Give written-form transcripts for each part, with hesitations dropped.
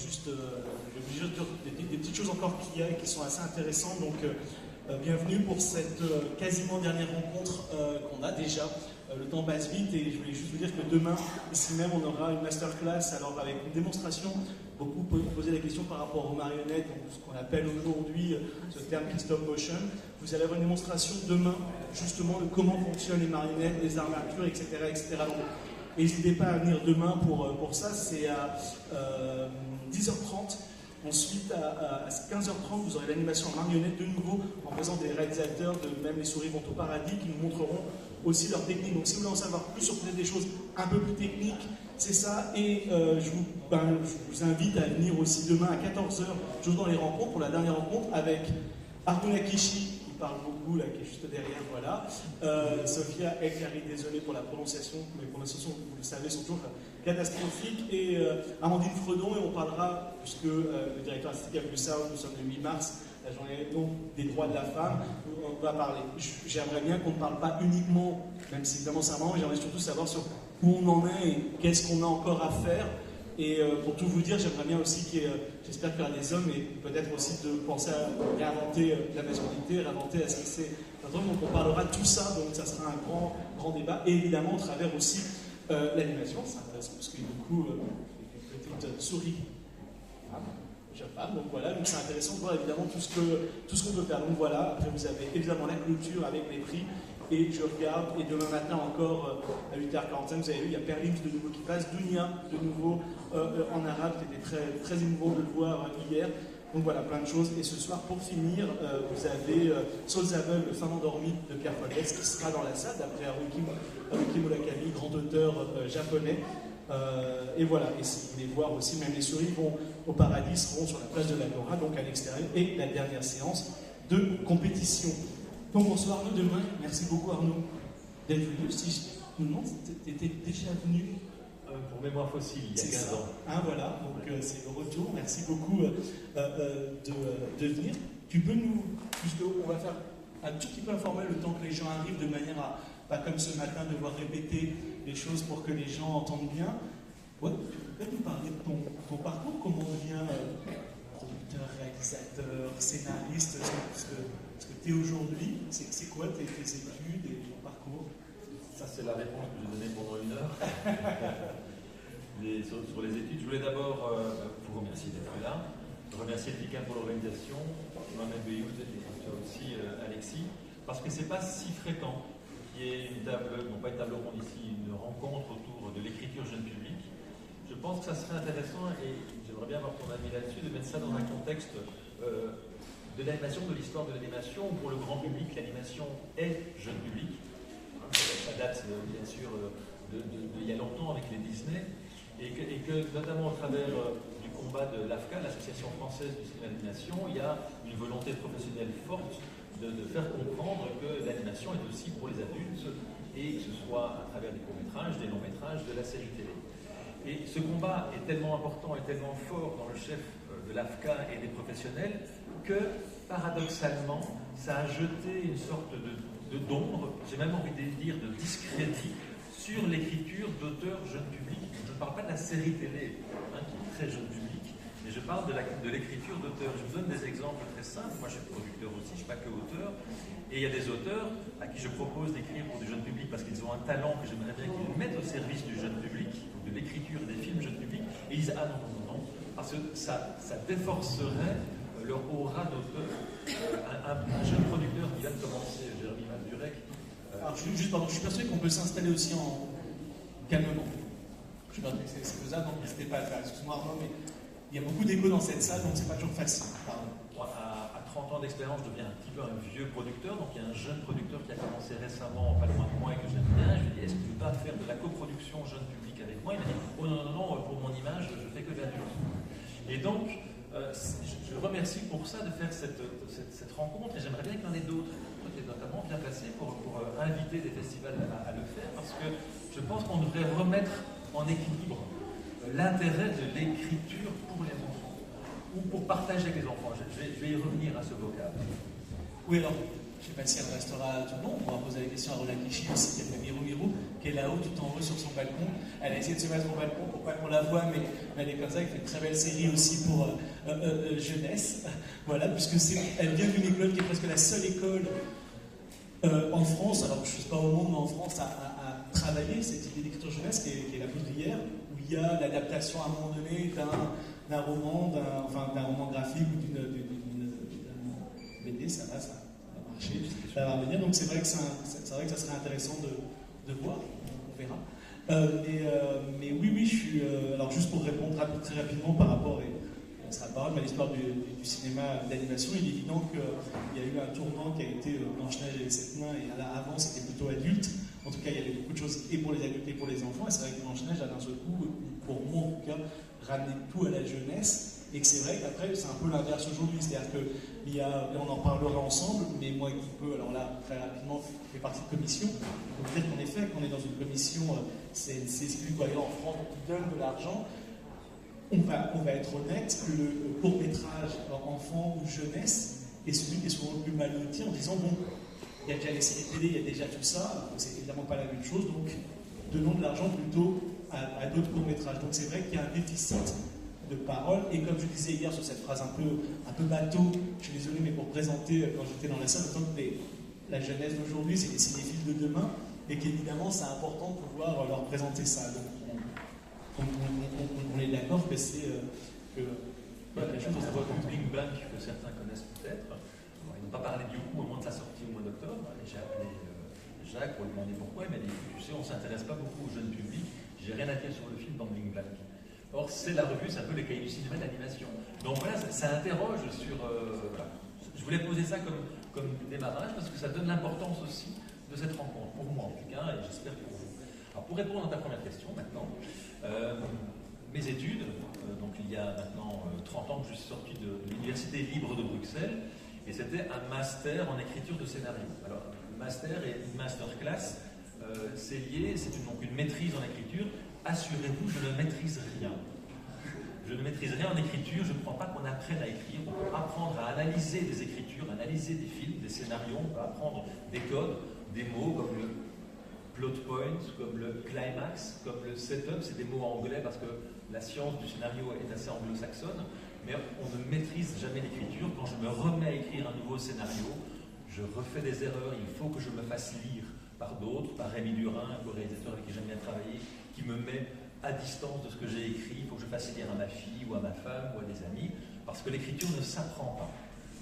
juste des petites choses encore qu'il y a et qui sont assez intéressantes. Donc, bienvenue pour cette quasiment dernière rencontre qu'on a déjà. Le temps passe vite et je voulais juste vous dire que demain, ici même, on aura une masterclass, alors avec une démonstration. Beaucoup poser la question par rapport aux marionnettes, donc ce qu'on appelle aujourd'hui ce terme qui stop motion. Vous allez avoir une démonstration demain, justement, de comment fonctionnent les marionnettes, les armatures, etc. etc. Donc, n'hésitez pas à venir demain pour ça, c'est à 10h30. Ensuite, à 15h30, vous aurez l'animation en marionnette de nouveau, en présence des réalisateurs de Même les souris vont au paradis, qui nous montreront aussi leur technique. Donc si vous voulez en savoir plus sur peut-être des choses un peu plus techniques, c'est ça. Et je vous invite à venir aussi demain à 14h, juste dans les rencontres, pour la dernière rencontre, avec Arnaud Lakishi, qui parle beaucoup, là, qui est juste derrière, voilà. Sophia Ekari, désolé pour la prononciation, mes prononciations, vous le savez, sont toujours catastrophiques. Et Amandine Fredon, et on parlera, puisque le directeur artistique a vu ça, nous sommes le 8 mars, la journée donc, des droits de la femme, on va parler. J'aimerais bien qu'on ne parle pas uniquement, même si évidemment c'est un moment, j'aimerais surtout savoir sur où on en est et qu'est-ce qu'on a encore à faire. Et pour tout vous dire, j'aimerais bien aussi j'espère qu'il y aura des hommes, et peut-être aussi de penser à réinventer la masculinité, réinventer à ce que c'est. Donc on parlera de tout ça, donc ça sera un grand débat. Et évidemment, au travers aussi l'animation, c'est intéressant parce qu'il y a beaucoup de petites souris. Donc voilà, donc c'est intéressant de voir évidemment tout ce qu'on peut faire. Donc voilà, après vous avez évidemment la clôture avec les prix. Et je regarde, et demain matin encore à 8h45, vous avez vu, il y a Perlins de nouveau qui passe, Dunia de nouveau en arabe, qui était très, très émouvant de le voir hier. Donc voilà, plein de choses. Et ce soir, pour finir, vous avez Souls aveugles, le fin endormi de Pierre Follès, qui sera dans la salle, d'après Haruki Murakami, grand auteur japonais. Et voilà, et si vous voulez voir aussi, même les souris vont au paradis, seront sur la place de l'Agora, donc à l'extérieur, et la dernière séance de compétition. Donc bonsoir Arnaud demain, merci beaucoup Arnaud d'être venu. Si je me demande, tu étais déjà venu pour Mémoire Fossile, il y a 15 ans. Ah voilà, donc c'est le retour, merci beaucoup de venir. Tu peux nous, puisqu'on va faire un tout petit peu informel le temps que les gens arrivent, de manière à, pas comme ce matin, devoir répéter les choses pour que les gens entendent bien. Ouais, tu peux peut-être nous parler de ton parcours, comment on devient producteur, réalisateur, scénariste, ce que tu es aujourd'hui, c'est quoi tes études et ton parcours? Ça, c'est la réponse que j'ai donnée pendant une heure. Sur les études, je voulais d'abord vous remercier d'être là, remercier Pika pour l'organisation, Mohamed Beyoud et toi aussi, Alexis, parce que c'est pas si fréquent qu'il y ait une table, non pas une table ronde ici, une rencontre autour de l'écriture jeune public. Je pense que ça serait intéressant, et j'aimerais bien avoir ton avis là-dessus, de mettre ça dans un contexte de l'animation, de l'histoire de l'animation, où pour le grand public, l'animation est jeune public. Ça date bien sûr d'il y a longtemps avec les Disney, et que notamment au travers du combat de l'AFCA, l'Association française du cinéma d'animation, il y a une volonté professionnelle forte de faire comprendre que l'animation est aussi pour les adultes, et que ce soit à travers des courts-métrages, des longs-métrages, de la série télé. Et ce combat est tellement important et tellement fort dans le chef de l'AFCA et des professionnels que, paradoxalement, ça a jeté une sorte d'ombre, j'ai même envie de dire de discrédit, sur l'écriture d'auteurs jeunes publics. Je ne parle pas de la série télé, qui est très jeune public, mais je parle de l'écriture d'auteurs. Je vous donne des exemples très simples. Moi, je suis producteur aussi, je ne suis pas que auteur. Et il y a des auteurs à qui je propose d'écrire pour du jeune public parce qu'ils ont un talent que j'aimerais bien qu'ils mettent au service du jeune public, de l'écriture des films jeune public. Et ils disent, ah non, non, non, parce que ça déforcerait leur aura d'auteur. Un jeune producteur qui vient de commencer, Jérémy Madurek. Alors, je suis persuadé qu'on peut s'installer aussi calmement. Je sais pas si c'est faisable, donc n'hésitez pas à le faire. Excuse-moi Arnaud, mais il y a beaucoup d'écho dans cette salle, donc c'est pas toujours facile. Pardon. À 30 ans d'expérience, je deviens un petit peu un vieux producteur. Donc il y a un jeune producteur qui a commencé récemment, pas loin de moi, et que j'aime bien. Je lui ai dit, est-ce que tu veux pas faire de la coproduction jeune public avec moi? Il m'a dit, oh non, non, non, pour mon image, je fais que de l'adulte. Et donc, je remercie pour ça de faire cette rencontre, et j'aimerais bien qu'il y en ait d'autres. Toi, tu es notamment bien placé pour inviter des festivals à le faire, parce que je pense qu'on devrait remettre en équilibre l'intérêt de l'écriture pour les enfants, ou pour partager avec les enfants. Je vais y revenir à ce vocable. Oui, alors, je ne sais pas si elle restera tout le long, on pourra poser la question à Roland Kishi aussi, qui a fait Mirou Mirou. qui est là-haut, tout en haut sur son balcon. Elle a essayé de se mettre au balcon pour pas qu'on la voie, mais elle est comme ça. Elle fait une très belle série aussi pour jeunesse. Voilà, puisque elle vient d'une école qui est presque la seule école en France, alors je ne sais pas au monde, mais en France, à travailler cette idée d'écriture jeunesse qui est la Poudrière, où il y a l'adaptation à un moment donné d'un roman, d'un roman graphique ou d'une BD, ça va marcher, ça va revenir. Donc c'est vrai que ça serait intéressant de voir, on verra. Mais oui, je suis. Alors juste pour répondre très rapidement par rapport on sera parole, mais l'histoire du cinéma d'animation, il est évident qu'il y a eu un tournant qui a été Blanche-Neige et les 7 nains, et avant c'était plutôt adulte. En tout cas, il y avait beaucoup de choses et pour les adultes et pour les enfants, et c'est vrai que Blanche-Neige a d'un seul coup, pour moi en tout cas, ramené tout à la jeunesse, et que c'est vrai qu'après c'est un peu l'inverse aujourd'hui, c'est-à-dire qu'on en parlera ensemble, mais moi qui peux, alors là, très rapidement, je fais partie de commission, donc peut-être qu'en effet, qu'on est dans une commission CNC, en France, qui donne de l'argent. On va être honnête que le court-métrage enfant ou jeunesse est celui qui est souvent le plus mal loti en disant bon, il y a déjà les séries télé, il y a déjà tout ça, c'est évidemment pas la même chose, donc donnons de l'argent plutôt à d'autres courts-métrages. Donc c'est vrai qu'il y a un déficit de parole, et comme je disais hier sur cette phrase un peu bateau, je suis désolé, mais pour présenter quand j'étais dans la salle, autant que la jeunesse d'aujourd'hui, c'est les cinéphiles de demain, et qu'évidemment c'est important de pouvoir leur présenter ça. Donc, on est d'accord que c'est quelque chose comme Big Bang que certains connaissent peut-être. Ils n'ont pas parlé du coup au moment de sa sortie au mois d'octobre. J'ai appelé Jacques pour lui demander pourquoi. Il m'a dit, tu sais, on ne s'intéresse pas beaucoup au jeune public. J'ai rien à dire sur le film dans Big Bang. Or, c'est la revue, c'est un peu les cahiers du cinéma d'animation. Donc voilà, ça interroge sur. Je voulais poser ça comme démarrage parce que ça donne l'importance aussi de cette rencontre, pour moi en tout cas, et j'espère pour vous. Alors, pour répondre à ta première question maintenant. Mes études, donc il y a maintenant 30 ans que je suis sorti de l'Université libre de Bruxelles, et c'était un master en écriture de scénario. Alors, le master et une masterclass, c'est lié, c'est donc une maîtrise en écriture. Assurez-vous, je ne maîtrise rien. Je ne maîtrise rien en écriture, je ne crois pas qu'on apprenne à écrire. On peut apprendre à analyser des écritures, analyser des films, des scénarios, on peut apprendre des codes, des mots comme le plot point, comme le climax, comme le setup, c'est des mots anglais parce que la science du scénario est assez anglo-saxonne, mais on ne maîtrise jamais l'écriture. Quand je me remets à écrire un nouveau scénario, je refais des erreurs, il faut que je me fasse lire par d'autres, par Rémi Durin, un réalisateur avec qui j'aime bien travailler, qui me met à distance de ce que j'ai écrit, il faut que je fasse lire à ma fille ou à ma femme ou à des amis, parce que l'écriture ne s'apprend pas.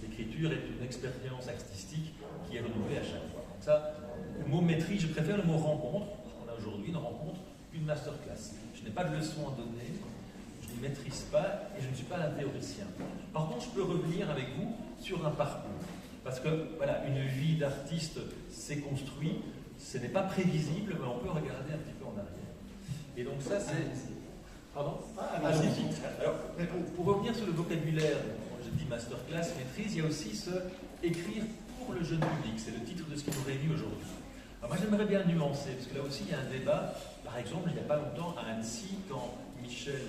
L'écriture est une expérience artistique qui est renouvelée à chaque fois. Donc ça, le mot maîtrise, je préfère le mot rencontre, parce qu'on a aujourd'hui une rencontre, une masterclass. Je n'ai pas de leçon à donner, je ne maîtrise pas et je ne suis pas un théoricien. Par contre, je peux revenir avec vous sur un parcours. Parce que, voilà, une vie d'artiste s'est construite, ce n'est pas prévisible, mais on peut regarder un petit peu en arrière. Et donc ça, c'est... Pardon ? Alors, pour revenir sur le vocabulaire, j'ai dit masterclass, maîtrise, il y a aussi ce écrire pour le jeune public. C'est le titre de ce qui nous réunit aujourd'hui. Alors moi, j'aimerais bien nuancer, parce que là aussi, il y a un débat. Par exemple, il n'y a pas longtemps, à Annecy, quand Michel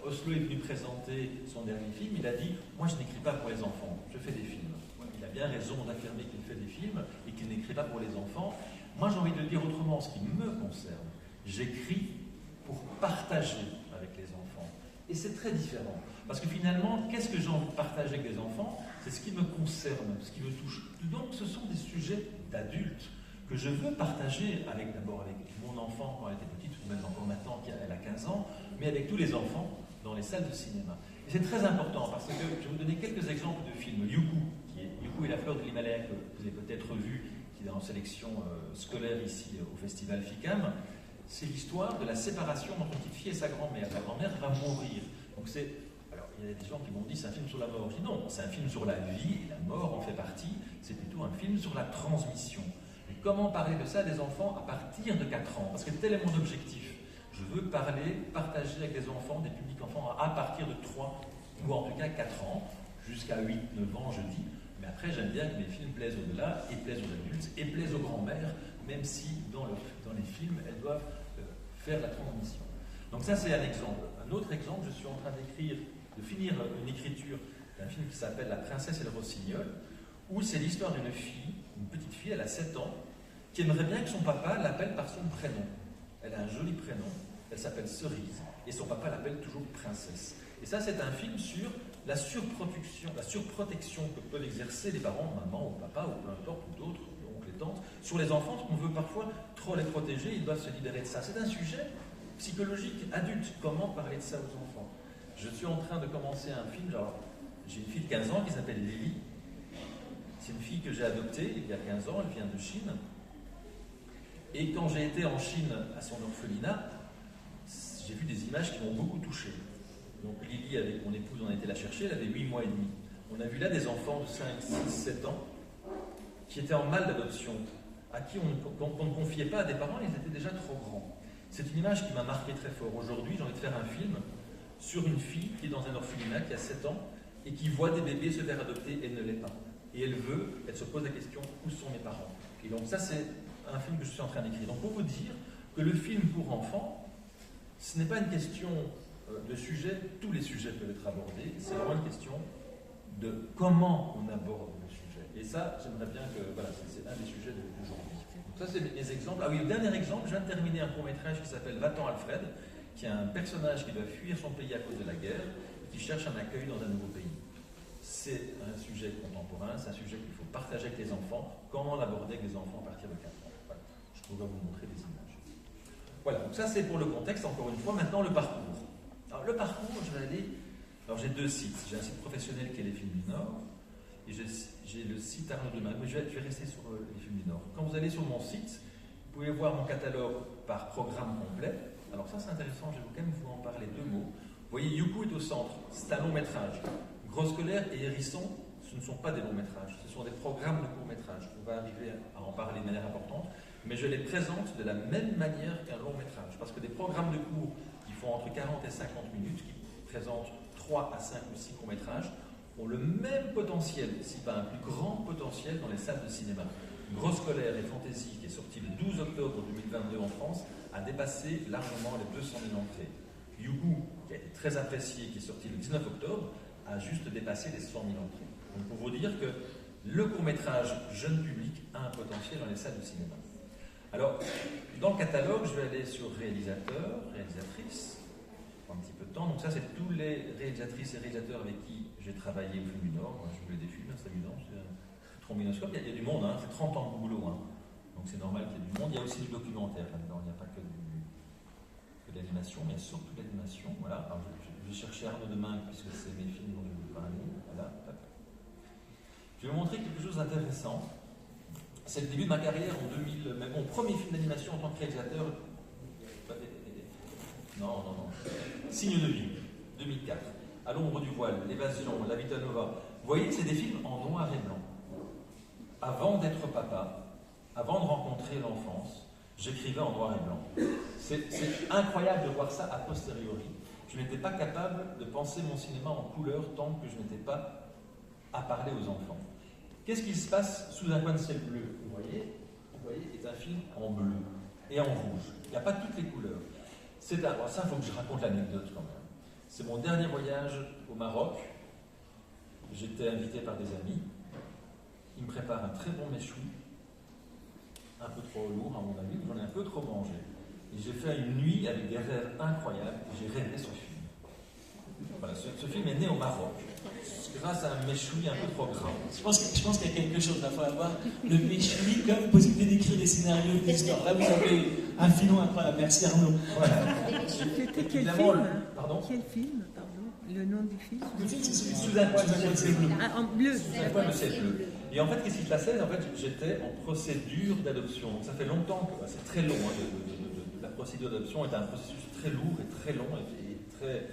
Oslo est venu présenter son dernier film, il a dit « Moi, je n'écris pas pour les enfants, je fais des films. » Il a bien raison d'affirmer qu'il fait des films et qu'il n'écrit pas pour les enfants. Moi, j'ai envie de le dire autrement, ce qui me concerne. J'écris pour partager avec les enfants. Et c'est très différent. Parce que finalement, qu'est-ce que j'ai envie de partager avec les enfants? C'est ce qui me concerne, ce qui me touche. Donc, ce sont des sujets d'adultes que je veux partager d'abord avec mon enfant quand elle était petite, ou même encore maintenant qu'elle a 15 ans, mais avec tous les enfants dans les salles de cinéma. Et c'est très important parce que je vais vous donner quelques exemples de films. Youkou et la fleur de l'Himalaya, que vous avez peut-être vu, qui est en sélection scolaire ici au festival FICAM. C'est l'histoire de la séparation entre une petite fille et sa grand-mère. La grand-mère va mourir. Donc alors, il y a des gens qui m'ont dit c'est un film sur la mort. Je dis non, c'est un film sur la vie et la mort en fait partie. C'est plutôt un film sur la transmission. Et comment parler de ça à des enfants à partir de 4 ans? Parce que tel est mon objectif. Je veux partager avec des enfants, des publics enfants à partir de 3 ou en tout cas 4 ans, jusqu'à 8-9 ans je dis. Mais après j'aime bien que mes films plaisent au-delà et plaisent aux adultes et plaisent aux grands-mères, même si dans les films elles doivent faire la transmission. Donc ça c'est un exemple. Un autre exemple, je suis en train de finir une écriture d'un film qui s'appelle La princesse et le rossignol, où c'est l'histoire d'une fille, une petite fille, elle a 7 ans, qui aimerait bien que son papa l'appelle par son prénom. Elle a un joli prénom, elle s'appelle Cerise, et son papa l'appelle toujours princesse. Et ça, c'est un film sur la surprotection que peuvent exercer les parents, maman ou papa, ou peu importe, ou d'autres, oncles et tantes, sur les enfants, parce qu'on veut parfois trop les protéger, ils doivent se libérer de ça. C'est un sujet psychologique adulte. Comment parler de ça aux enfants? Je suis en train de commencer un film, genre, j'ai une fille de 15 ans qui s'appelle Lily. C'est une fille que j'ai adoptée il y a 15 ans, elle vient de Chine. Et quand j'ai été en Chine à son orphelinat, j'ai vu des images qui m'ont beaucoup touché. Donc Lily, avec mon épouse, on a été la chercher, elle avait 8 mois et demi. On a vu là des enfants de 5, 6, 7 ans qui étaient en mal d'adoption, à qui on ne confiait pas à des parents, ils étaient déjà trop grands. C'est une image qui m'a marqué très fort. Aujourd'hui, j'ai envie de faire un film sur une fille qui est dans un orphelinat, qui a 7 ans, et qui voit des bébés se faire adopter et ne l'est pas. Et elle se pose la question, où sont mes parents? Et donc ça, c'est un film que je suis en train d'écrire. Donc pour vous dire que le film pour enfants, ce n'est pas une question de sujet, tous les sujets peuvent être abordés, c'est vraiment une question de comment on aborde le sujet. Et ça, j'aimerais bien que, voilà, c'est un des sujets d'aujourd'hui. Donc ça, c'est mes exemples. Ah oui, le dernier exemple, je viens de terminer un court-métrage qui s'appelle Va-t'en Alfred, qui est un personnage qui doit fuir son pays à cause de la guerre, et qui cherche un accueil dans un nouveau pays. C'est un sujet contemporain, c'est un sujet qu'il faut partager avec les enfants, comment l'aborder avec les enfants à partir de 4 ans. Voilà. Je pourrais vous montrer des images. Voilà, donc ça c'est pour le contexte, encore une fois. Maintenant, le parcours. Alors, le parcours, je vais aller... Alors, j'ai 2 sites. J'ai un site professionnel qui est les Films du Nord, et j'ai le site Arnaud Demain. Mais je vais rester sur les Films du Nord. Quand vous allez sur mon site, vous pouvez voir mon catalogue par programme complet. Alors ça, c'est intéressant, je vais quand même vous en parler 2 mots. Vous voyez, Youkou est au centre, c'est un long métrage. Grosse colère et Hérisson, ce ne sont pas des longs métrages, ce sont des programmes de courts métrages. On va arriver à en parler de manière importante, mais je les présente de la même manière qu'un long métrage. Parce que des programmes de cours qui font entre 40 et 50 minutes, qui présentent 3 à 5 ou 6 courts métrages, ont le même potentiel, si pas un plus grand potentiel dans les salles de cinéma. Grosse colère et fantaisie, qui est sorti le 12 octobre 2022 en France, a dépassé largement les 200 000 entrées. Youkou, qui a été très apprécié, qui est sorti le 19 octobre, a juste dépassé les 100 000 entrées. Donc pour vous dire que le court-métrage jeune public a un potentiel dans les salles de cinéma. Alors, dans le catalogue, je vais aller sur réalisateurs, réalisatrices, un petit peu de temps. Donc ça, c'est tous les réalisatrices et réalisateurs avec qui j'ai travaillé au Film du Nord. Moi, je voulais des films, c'est amusant, c'est un trombinoscope. Il y a du monde, hein, c'est 30 ans de boulot. Hein. Donc c'est normal qu'il y ait du monde. Il y a aussi du documentaire là-dedans, il n'y a pas que de l'animation, mais surtout de l'animation. Voilà. Alors, je vais chercher Arnaud Demain, puisque c'est mes films dont je vais vous parler. Voilà. Je vais vous montrer quelque chose d'intéressant. C'est le début de ma carrière en 2000, mais mon premier film d'animation en tant que réalisateur. Non. Signe de vie, 2004. À l'ombre du voile, L'évasion, La Vita Nova. Vous voyez, c'est des films en noir et blanc. Avant d'être papa, avant de rencontrer l'enfance, j'écrivais en noir et blanc. C'est incroyable de voir ça a posteriori. Je n'étais pas capable de penser mon cinéma en couleur tant que je n'étais pas à parler aux enfants. Qu'est-ce qui se passe sous un coin de ciel bleu? Vous voyez, c'est un film en bleu et en rouge. Il n'y a pas toutes les couleurs. Ça, il faut que je raconte l'anecdote quand même. C'est mon dernier voyage au Maroc. J'étais invité par des amis. Ils me préparent un très bon méchoui, un peu trop lourd à mon avis, j'en ai un peu trop mangé. Et j'ai fait une nuit avec des rêves incroyables et j'ai rêvé ce film. Voilà, ce film est né au Maroc, grâce à un méchoui un peu trop gras. Je pense qu'il y a quelque chose, il faut avoir le méchoui comme possibilité d'écrire des scénarios, des histoires. Là, vous avez un filon incroyable. Merci Arnaud. Voilà. C'était quel film? Pardon? Quel film, pardon? Le nom du film? Le film, c'est celui Sous un coin de ciel bleu. Ah, en bleu. Sous un coin de ciel bleu. Et en fait, qu'est-ce qui se passait? En fait, j'étais en procédure d'adoption. Donc, ça fait longtemps que c'est très long. La procédure d'adoption est un processus très lourd et très long et très.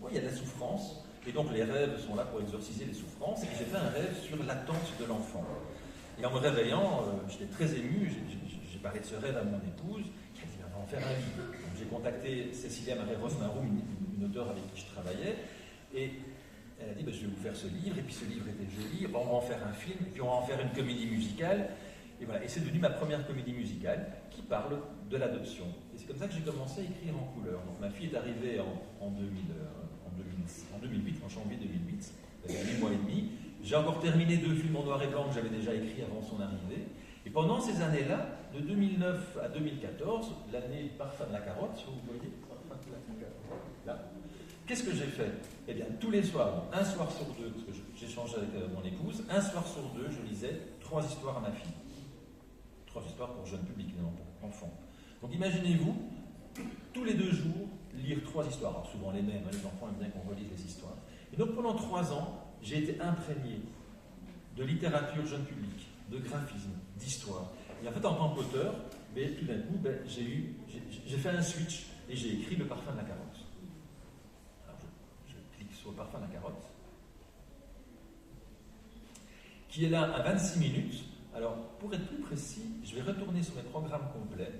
Il y a de la souffrance. Et donc, les rêves sont là pour exorciser les souffrances. Et j'ai fait un rêve sur l'attente de l'enfant. Et en me réveillant, j'étais très ému. J'ai parlé de ce rêve à mon épouse, qui a dit on va en faire un livre. Donc, j'ai contacté Cécilia Marais-Rosmaroum, une auteure avec qui je travaillais. Et elle a dit, je vais vous faire ce livre, et puis ce livre était joli, on va en faire un film, et puis on va en faire une comédie musicale. Et voilà, et c'est devenu ma première comédie musicale qui parle de l'adoption. Et c'est comme ça que j'ai commencé à écrire en couleur. Donc ma fille est arrivée en 2008, en janvier 2008, elle a 8 mois et demi. J'ai encore terminé 2 films en noir et blanc que j'avais déjà écrits avant son arrivée. Et pendant ces années-là, de 2009 à 2014, l'année du parfum de la carotte, si vous voyez, là, qu'est-ce que j'ai fait? Eh bien, tous les soirs, un soir sur deux, parce que j'échangeais avec mon épouse, un soir sur deux, je lisais 3 histoires à ma fille. 3 histoires pour jeune public, non pour enfants. Donc imaginez-vous, tous les 2 jours, lire 3 histoires. Alors souvent les mêmes, hein, les enfants aiment bien qu'on relise les histoires. Et donc pendant 3 ans, j'ai été imprégné de littérature jeune public, de graphisme, d'histoire. Et en fait, en tant qu'auteur, tout d'un coup, j'ai fait un switch et j'ai écrit Le parfum de la carotte. Alors, je clique sur Le parfum de la carotte, qui est là à 26 minutes. Alors, pour être plus précis, je vais retourner sur mes programmes complets.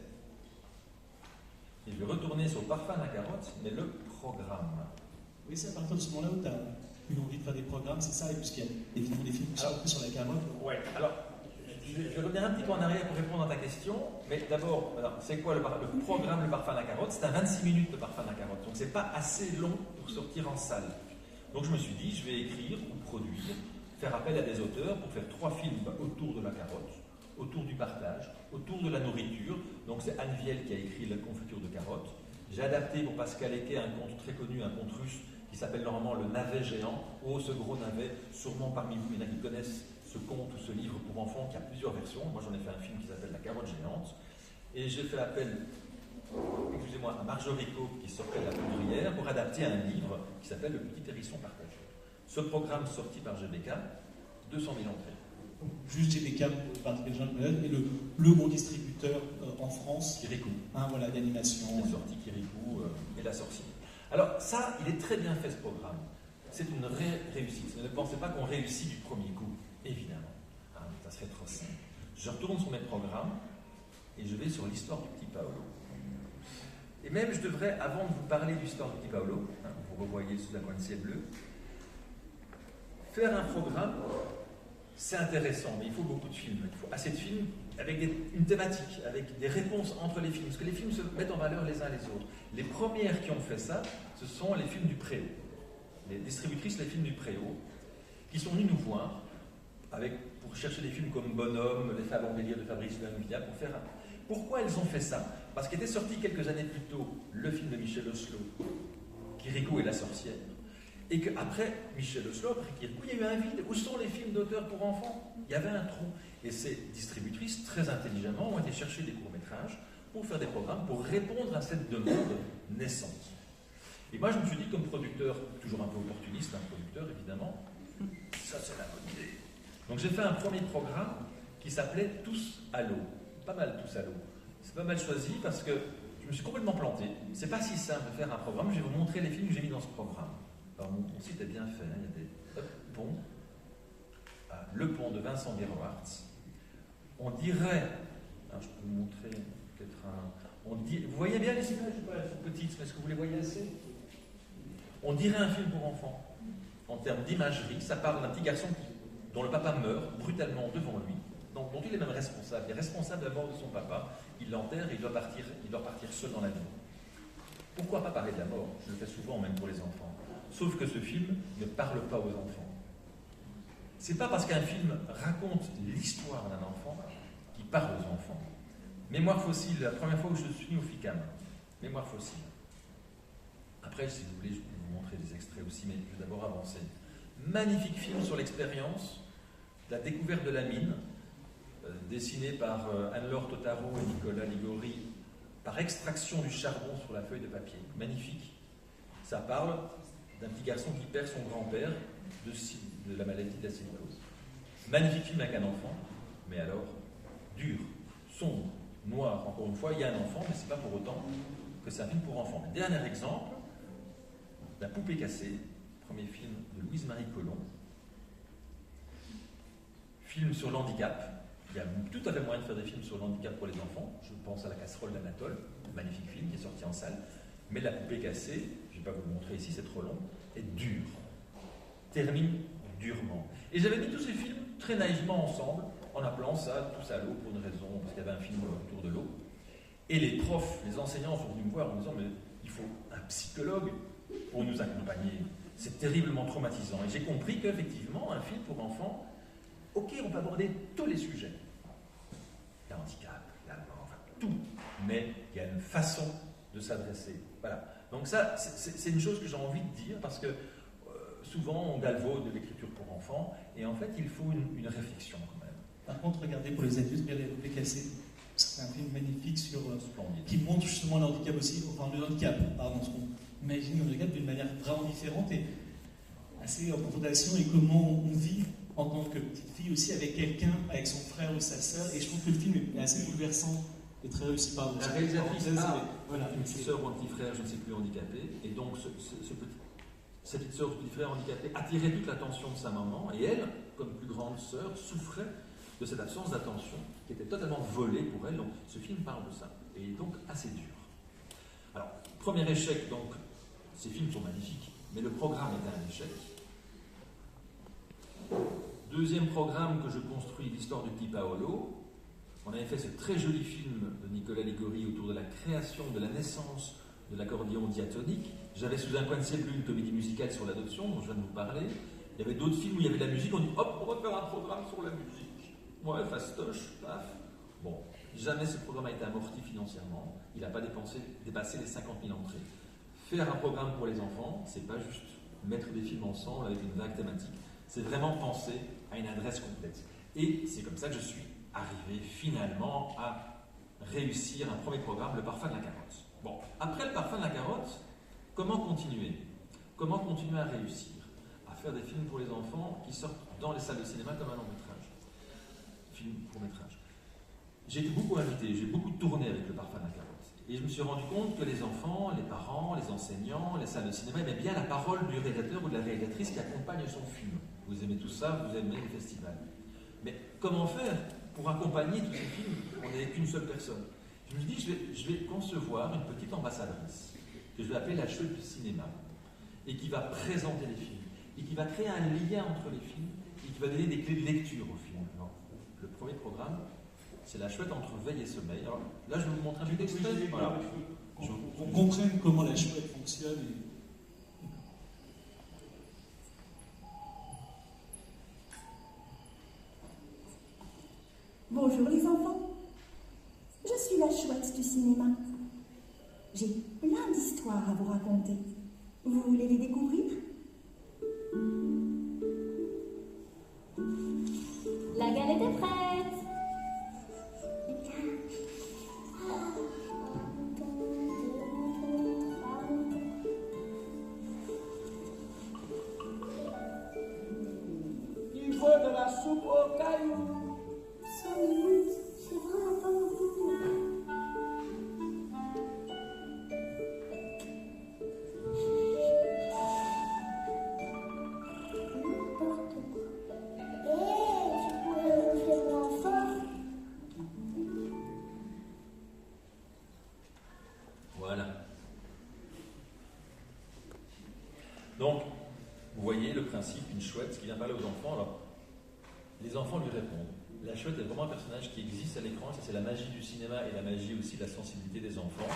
Et je vais retourner sur Le parfum de la carotte, mais le programme. Oui, c'est à partir de ce moment-là où tu as eu envie de faire des programmes, c'est ça, et puisqu'il y a évidemment des films qui sont sur la carotte. Oui, alors, je vais revenir un petit peu en arrière pour répondre à ta question. Mais d'abord, c'est quoi le programme Le parfum de la carotte? C'est un 26 minutes, Le parfum de la carotte. Donc, c'est pas assez long pour sortir en salle. Donc, je me suis dit, je vais écrire ou produire, faire appel à des auteurs pour faire 3 films autour de la carotte, autour du partage, autour de la nourriture. Donc c'est Anne Viel qui a écrit La confiture de carotte. J'ai adapté pour Pascal Eke un conte très connu, un conte russe qui s'appelle normalement Le navet géant. Oh, ce gros navet, sûrement parmi vous, il y en a qui connaissent ce conte ou ce livre pour enfants qui a plusieurs versions. Moi j'en ai fait un film qui s'appelle La carotte géante. Et j'ai fait appel, excusez-moi, à Marjorie Cope qui sortait de la poudrière pour adapter un livre qui s'appelle Le petit hérisson partagé. Ce programme sorti par GBK, 200 000 entrées. Juste GBK pour les gens et le gros distributeur en France. Kirikou. Voilà, d'animation. Il est sorti Kirikou et La Sorcière. Alors ça, il est très bien fait ce programme. C'est une réussite. Ne pensez pas qu'on réussit du premier coup, évidemment. Ça serait trop simple. Je retourne sur mes programmes et je vais sur l'histoire du petit Paolo. Et même, je devrais, avant de vous parler de l'histoire du petit Paolo, vous revoyez sous la coin de ciel bleu, faire un programme, c'est intéressant, mais il faut beaucoup de films. Il faut assez de films avec une thématique, avec des réponses entre les films, parce que les films se mettent en valeur les uns les autres. Les premières qui ont fait ça, ce sont les films du Préau. Les distributrices, les films du Préau, qui sont venus nous voir pour chercher des films comme Bonhomme, Les Fables en délire de Fabrice Lanuvia, pour faire un... Pourquoi elles ont fait ça? Parce qu'était sorti quelques années plus tôt le film de Michel Oslo, Kirikou et la sorcière. Et qu'après Michel Oslo, après Kirikou, il y a eu un vide. Où sont les films d'auteurs pour enfants? Il y avait un trou. Et ces distributrices, très intelligemment, ont été chercher des courts-métrages pour faire des programmes, pour répondre à cette demande naissante. Et moi, je me suis dit, comme producteur, toujours un peu opportuniste, un producteur, évidemment, ça, c'est la bonne idée. Donc, j'ai fait un premier programme qui s'appelait Tous à l'eau. Pas mal, Tous à l'eau. C'est pas mal choisi parce que je me suis complètement planté. C'est pas si simple de faire un programme. Je vais vous montrer les films que j'ai mis dans ce programme. Alors, mon site est bien fait. Il y a des ponts. Le pont de Vincent Gerwartz. On dirait, je peux vous montrer peut-être vous voyez bien les images ou pas? Elles sont petites, mais est-ce que vous les voyez assez? On dirait un film pour enfants. En termes d'imagerie, ça parle d'un petit garçon dont le papa meurt brutalement devant lui, dont il est même responsable. Il est responsable de la mort de son papa. Il l'enterre et il doit partir seul dans la vie. Pourquoi pas parler de la mort? Je le fais souvent, même pour les enfants. Sauf que ce film ne parle pas aux enfants. C'est pas parce qu'un film raconte l'histoire d'un enfant qu'il parle aux enfants. Mémoire fossile, la première fois où je suis au FICAM. Mémoire fossile. Après, si vous voulez, je peux vous montrer des extraits aussi, mais je vais d'abord avancer. Magnifique film sur l'expérience, la découverte de la mine, dessiné par Anne-Laure Totaro et Nicolas Ligori, par extraction du charbon sur la feuille de papier. Magnifique. Ça parle d'un petit garçon qui perd son grand-père de la maladie de la silicose. Magnifique film avec un enfant, mais alors dur, sombre, noir. Encore une fois, il y a un enfant, mais ce n'est pas pour autant que c'est un film pour enfants. Dernier exemple, La poupée cassée, premier film de Louise-Marie Collomb. Film sur l'handicap. Il y a tout à fait moyen de faire des films sur l'handicap pour les enfants. Je pense à La casserole d'Anatole, magnifique film qui est sorti en salle. Mais La poupée cassée, je ne vais pas vous le montrer ici, c'est trop long, est dur. Termine durement. Et j'avais mis tous ces films très naïvement ensemble, en appelant ça Tous à l'eau pour une raison, parce qu'il y avait un film autour de l'eau. Et les profs, les enseignants sont venus me voir en me disant mais il faut un psychologue pour nous accompagner. C'est terriblement traumatisant. Et j'ai compris qu'effectivement, un film pour enfants, ok, on peut aborder tous les sujets. il y a handicap, il y a enfin, tout. Mais il y a une façon de s'adresser. Voilà. Donc ça, c'est une chose que j'ai envie de dire parce que souvent on galvaude de l'écriture pour enfants et en fait il faut une réflexion quand même. Par contre, regardez pour les adultes, bien les casser. C'est un film magnifique Splendide. qui montre justement le handicap aussi, enfin le handicap, pardon, ce qu'on imagine le handicap d'une manière vraiment différente et assez en confrontation et comment on vit en tant que petite fille aussi avec quelqu'un, avec son frère ou sa sœur. Et je trouve que le film est assez bouleversant et très réussi par La réalisatrice voilà, une petite sœur ou un petit frère, je ne sais plus, handicapé, et donc cette petite sœur ou petit frère handicapé attirait toute l'attention de sa maman, et elle, comme plus grande sœur, souffrait de cette absence d'attention qui était totalement volée pour elle. Donc ce film parle de ça, et il est donc assez dur. Alors, premier échec, donc, ces films sont magnifiques, mais le programme est un échec. Deuxième programme que je construis, l'histoire du petit Paolo. On avait fait ce très joli film de Nicolas Ligori autour de la création, de la naissance de l'accordéon diatonique. J'avais sous un coin de ses plumes une comédie musicale sur l'adoption, dont je viens de vous parler. Il y avait d'autres films où il y avait de la musique, on dit hop, on va faire un programme sur la musique. Ouais, fastoche, paf. Bon, jamais ce programme a été amorti financièrement, il n'a pas dépassé les 50 000 entrées. Faire un programme pour les enfants, c'est pas juste mettre des films ensemble avec une vague thématique, c'est vraiment penser à une adresse complète. Et c'est comme ça que je suis arrivé finalement à réussir un premier programme, Le Parfum de la Carotte. Bon, après Le Parfum de la Carotte, comment continuer? Comment continuer à réussir à faire des films pour les enfants qui sortent dans les salles de cinéma comme un long métrage, film court métrage. J'ai été beaucoup invité, j'ai beaucoup tourné avec Le Parfum de la Carotte. Et je me suis rendu compte que les enfants, les parents, les enseignants, les salles de cinéma aimaient bien la parole du réalisateur ou de la réalisatrice qui accompagne son film. Vous aimez tout ça, vous aimez les festivals. Mais comment faire pour accompagner tous ces films? On n'est qu'une seule personne. Je me suis dit, je vais concevoir une petite ambassadrice que je vais appeler la chouette du cinéma et qui va présenter les films et qui va créer un lien entre les films et qui va donner des clés de lecture au film. Alors, le premier programme, c'est la chouette entre veille et sommeil. Alors, là, je vais vous montrer un petit extrait. Voilà. On comprenne comment la chouette fonctionne. Bonjour les enfants, je suis la chouette du cinéma. J'ai plein d'histoires à vous raconter. Vous voulez les découvrir? La galette est prête. Il faut de la soupe aux cailloux. 5 minutes, c'est vraiment pas beaucoup. N'importe quoi. Tu pourrais le faire moins fort. Voilà. Donc, vous voyez le principe, une chouette qui vient parler aux enfants. Alors, les enfants lui répondent. La chouette est vraiment un personnage qui existe à l'écran, ça c'est la magie du cinéma et la magie aussi de la sensibilité des enfants.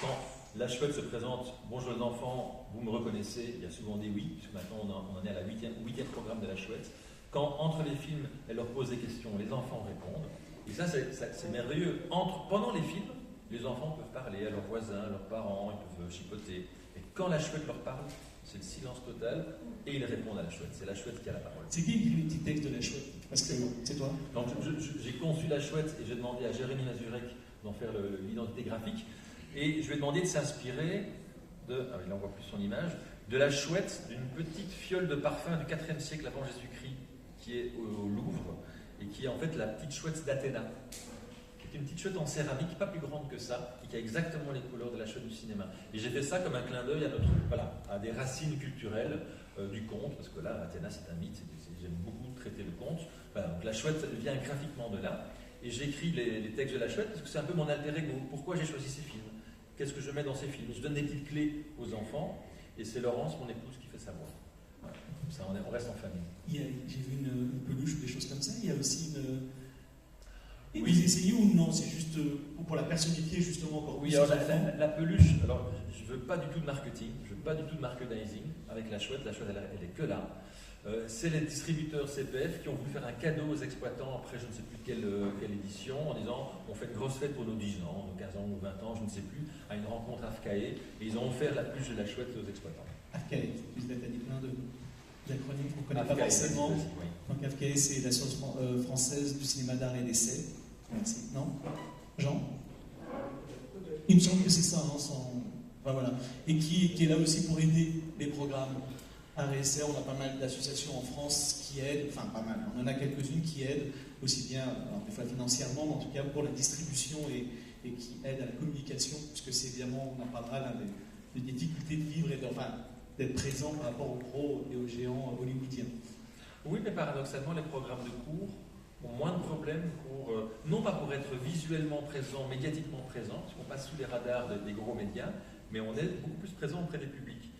Quand la chouette se présente, bonjour les enfants, vous me reconnaissez, il y a souvent des oui, puisque maintenant on en est à la huitième programme de la chouette. Quand entre les films, elle leur pose des questions, les enfants répondent. Et ça c'est merveilleux. Pendant les films, les enfants peuvent parler à leurs voisins, à leurs parents, ils peuvent chipoter. Et quand la chouette leur parle, c'est le silence total et ils répondent à la chouette. C'est la chouette qui a la parole. C'est qui écrit les petits textes de la chouette? Parce que c'est toi. Donc j'ai conçu la chouette et j'ai demandé à Jérémy Mazurek d'en faire l'identité graphique. Et je lui ai demandé de s'inspirer de, là on voit plus son image, de la chouette d'une petite fiole de parfum du 4e siècle avant Jésus-Christ qui est au Louvre et qui est en fait la petite chouette d'Athéna. Qui est une petite chouette en céramique, pas plus grande que ça, et qui a exactement les couleurs de la chouette du cinéma. Et j'ai fait ça comme un clin d'œil à des racines culturelles du conte, parce que là, Athéna, c'est un mythe, j'aime beaucoup traiter le conte. Voilà, donc la chouette vient graphiquement de là, et j'écris les textes de la chouette, parce que c'est un peu mon alter ego. Pourquoi j'ai choisi ces films? Qu'est-ce que je mets dans ces films? Je donne des petites clés aux enfants, et c'est Laurence, mon épouse, qui fait sa voix. Voilà. Comme ça, on reste en famille. J'ai vu une peluche ou des choses comme ça. Il y a aussi Et vous essayez ou non? C'est juste pour la personnifier justement encore Oui, plus alors aux enfants. la peluche, alors je ne veux pas du tout de marketing, je ne veux pas du tout de merchandising avec la chouette elle est que là. C'est les distributeurs CPF qui ont voulu faire un cadeau aux exploitants après je ne sais plus quelle édition en disant on fait une grosse fête pour nos 10 ans, nos 15 ans, nos 20 ans, je ne sais plus, à une rencontre AFCAE et ils ont offert la peluche de la chouette aux exploitants. AFCAE, vous avez dit plein d'acronymes qu'on ne connaît pas AFCAE, forcément. oui. Donc AFCAE, c'est l'Association française du cinéma d'art et d'essai. Merci. Non? Jean? Il me semble que c'est ça, hein, enfin, voilà. Et qui est là aussi pour aider les programmes. À RSR, on a pas mal d'associations en France qui aident, enfin pas mal, on en a quelques-unes qui aident aussi bien, alors, des fois financièrement, mais en tout cas pour la distribution et qui aident à la communication, puisque c'est évidemment, on en parlera là, des difficultés de vivre et d'être présent par rapport aux pros et aux géants hollywoodiens. Oui, mais paradoxalement, les programmes de cours ont moins de problèmes non pas pour être visuellement présents, médiatiquement présents, parce qu'on passe sous les radars des gros médias, mais on est beaucoup plus présent auprès des publics.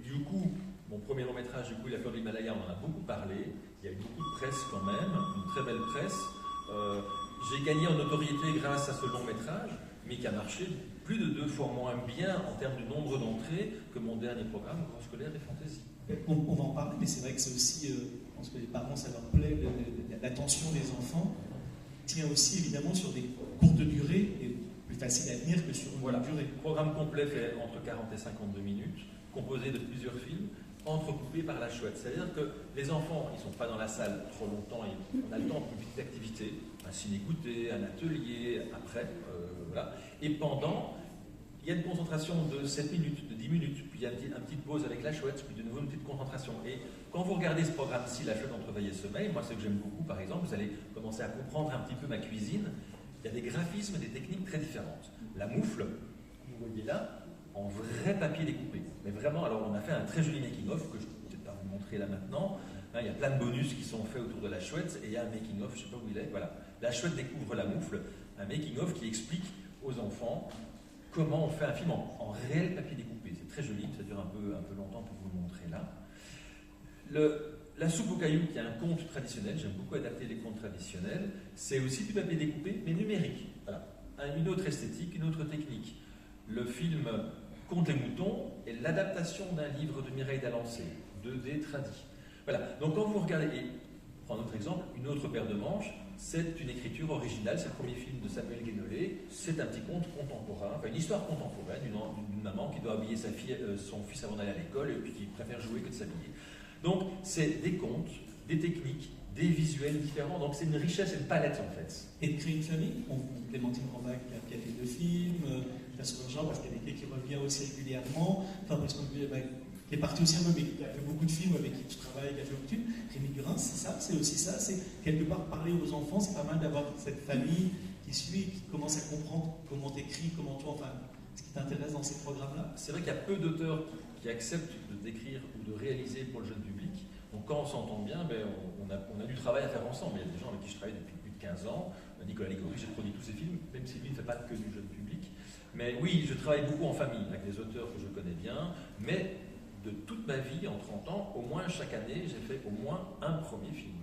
Du coup, mon premier long métrage, La fleur de l'Himalaya, on en a beaucoup parlé. Il y a eu beaucoup de presse quand même, une très belle presse. J'ai gagné en notoriété grâce à ce long métrage, mais qui a marché plus de 2 fois moins bien en termes de nombre d'entrées que mon dernier programme, Grand scolaire et fantasy. On va en parler, mais c'est vrai que c'est aussi, je pense que les parents, ça leur plaît, l'attention des enfants tient aussi évidemment sur des courtes durées et plus facile à tenir que sur une longue durée. Le programme complet fait entre 40 et 52 minutes, composé de plusieurs films, entrecoupés par la chouette. C'est-à-dire que les enfants, ils ne sont pas dans la salle trop longtemps, on a le temps pour une petite activité, un ciné-goûter, un atelier, après, voilà. Et pendant, il y a une concentration de 7 minutes, de 10 minutes, puis il y a une petite pause avec la chouette, puis de nouveau une petite concentration. Et quand vous regardez ce programme-ci, La chouette entre veille et sommeil, moi, ce que j'aime beaucoup, par exemple, vous allez commencer à comprendre un petit peu ma cuisine, il y a des graphismes et des techniques très différentes. La moufle, vous voyez là, en vrai papier découpé. Mais vraiment, alors on a fait un très joli making-of que je ne peux peut-être pas vous montrer là maintenant. Hein, il y a plein de bonus qui sont faits autour de la chouette et il y a un making-of, je ne sais pas où il est. Voilà. La chouette découvre la moufle, un making-of qui explique aux enfants comment on fait un film en réel papier découpé. C'est très joli, ça dure un peu longtemps pour vous le montrer là. La soupe aux cailloux, qui est un conte traditionnel, j'aime beaucoup adapter les contes traditionnels, c'est aussi du papier découpé, mais numérique. Voilà. Une autre esthétique, une autre technique. Le film Conte les moutons est l'adaptation d'un livre de Mireille d'Alancé, 2D traduit. Voilà. Donc quand vous regardez, et prendre un autre exemple, Une autre paire de manches, c'est une écriture originale, c'est le premier film de Samuel Guénolé, c'est un petit conte contemporain, enfin une histoire contemporaine d'une maman qui doit habiller son fils avant d'aller à l'école et puis qui préfère jouer que de s'habiller. Donc c'est des contes, des techniques, des visuels différents, donc c'est une richesse et une palette en fait. Et de créer une famille, Clémentine Romac qui a fait 2 films, Jean parce qu'elle qui revient aussi régulièrement, Fabrice Montpellier qui est parti aussi un peu, mais qui a fait beaucoup de films avec qui tu travailles, qui a fait beaucoup de films. Rémi Gurin, c'est ça, c'est aussi ça, c'est quelque part parler aux enfants, c'est pas mal d'avoir cette famille qui suit, qui commence à comprendre comment t'écris, comment toi, enfin, ce qui t'intéresse dans ces programmes-là. C'est vrai qu'il y a peu d'auteurs qui acceptent de d'écrire ou de réaliser pour le jeune public. Donc quand on s'entend bien, on a du travail à faire ensemble. Il y a des gens avec qui je travaille depuis plus de 15 ans. Nicolas Ligori, j'ai produit tous ses films, même si lui ne fait pas que du jeune public. Mais oui, je travaille beaucoup en famille avec des auteurs que je connais bien, mais de toute ma vie, en 30 ans, au moins chaque année, j'ai fait au moins un premier film.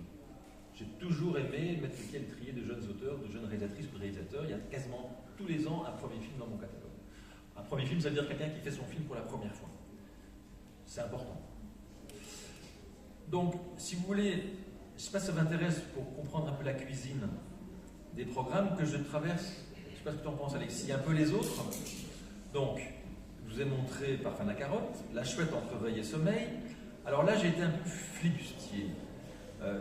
J'ai toujours aimé mettre le pied à l'étrier de jeunes auteurs, de jeunes réalisatrices ou de réalisateurs. Il y a quasiment tous les ans un premier film dans mon catalogue. Un premier film, ça veut dire quelqu'un qui fait son film pour la première fois. C'est important. Donc, si vous voulez, je ne sais pas si ça vous intéresse pour comprendre un peu la cuisine des programmes que je traverse. Je ne sais pas ce que tu en penses, Alexis. Un peu les autres. Donc, je vous ai montré Parfum de la carotte, La chouette entre veille et sommeil. Alors là, j'ai été un peu flibustier.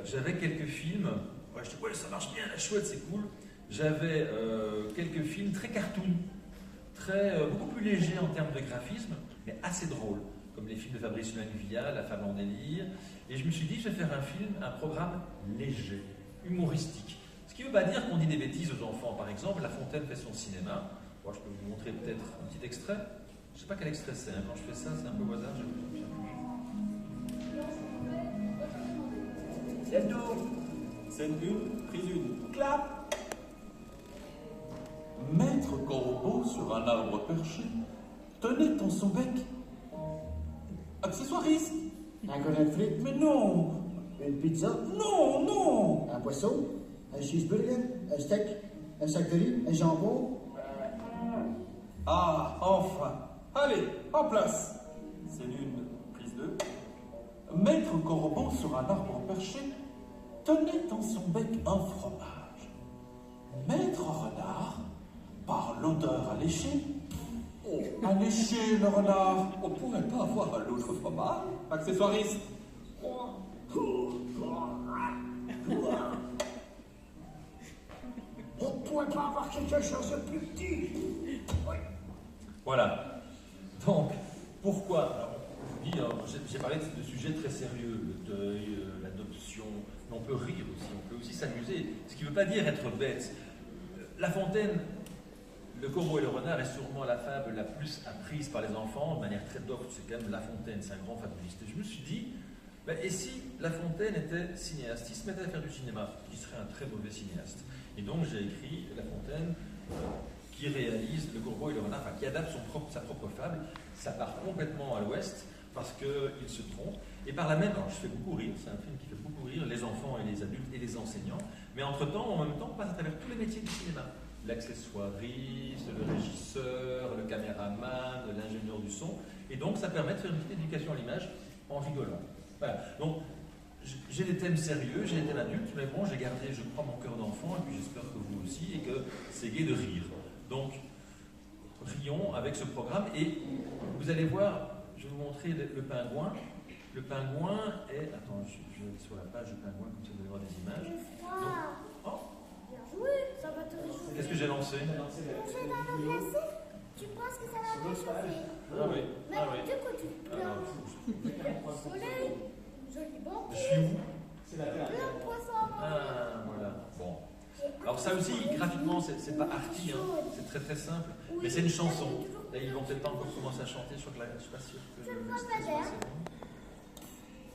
J'avais quelques films. Ouais, je dis, ouais, ça marche bien, La chouette, c'est cool. J'avais quelques films très cartoon, beaucoup plus légers en termes de graphisme, mais assez drôles, comme les films de Fabrice Luangvia, La femme en délire. Et je me suis dit, je vais faire un programme léger, humoristique. Ce qui ne veut pas dire qu'on dit des bêtises aux enfants. Par exemple, La Fontaine fait son cinéma. Bon, je peux vous montrer peut-être un petit extrait. Je ne sais pas quel extrait c'est. Hein. Quand je fais ça, c'est un peu au hasard. Scène 2. Scène 1, prise 1. Clap. Maître Corbeau, sur un arbre perché, tenait en son bec accessoiriste. Un collet de frites, Mais non, une pizza, non, non. un poisson, un cheeseburger, un steak, un sac de riz, un jambon. Ah, enfin. Allez, en place. Scène 1, prise 2. Maître Corbeau sur un arbre perché tenait dans son bec un fromage. Maître Renard, par l'odeur alléchée, alléché le renard. On pourrait pas avoir un autre fromage? Accessoiriste. On pourrait pas avoir quelque chose de plus petit? Voilà. Donc, pourquoi? Alors, je vous dis, j'ai parlé de sujets très sérieux, le deuil, l'adoption, mais on peut rire aussi, on peut aussi s'amuser, ce qui ne veut pas dire être bête. La Fontaine, le Corbeau et le Renard est sûrement la fable la plus apprise par les enfants, de manière très docte, c'est quand même La Fontaine, c'est un grand fabuliste. Et je me suis dit, et si La Fontaine était cinéaste, il se mettait à faire du cinéma, il serait un très mauvais cinéaste. Et donc j'ai écrit La Fontaine, qui réalise le Corbeau et le Renard, enfin qui adapte sa propre fable. Ça part complètement à l'ouest parce qu'il se trompe. Et par la même, alors je fais beaucoup rire, c'est un film qui fait beaucoup rire les enfants et les adultes et les enseignants, mais entre-temps, en même temps, on passe à travers tous les métiers du cinéma. L'accessoiriste, le régisseur, le caméraman, l'ingénieur du son. Et donc ça permet de faire une petite éducation à l'image en rigolant. Voilà. Donc j'ai des thèmes sérieux, j'ai des thèmes adultes, mais bon, j'ai gardé, je crois, mon cœur d'enfant, et puis j'espère que vous aussi, et que c'est gai de rire. Donc, rions avec ce programme, et vous allez voir, je vais vous montrer le pingouin. Le pingouin est... Attends, je vais sur la page du pingouin, comme ça vous allez voir des images. Donc, oh, Bien joué, ça va te réchauffer. qu'est-ce que j'ai lancé? Manger dans l'eau glacée, tu penses que ça va te réchauffer? Ah oui, Mais ah oui. du coup, tu plonges. Soleil, joli banc. Je suis où? Plein de poissons. Ah, voilà. Bon. Alors ça aussi, graphiquement, c'est pas arty, hein. C'est très très simple, mais c'est une chanson. Là, ils vont peut-être pas encore commencer à chanter, je suis pas sûr que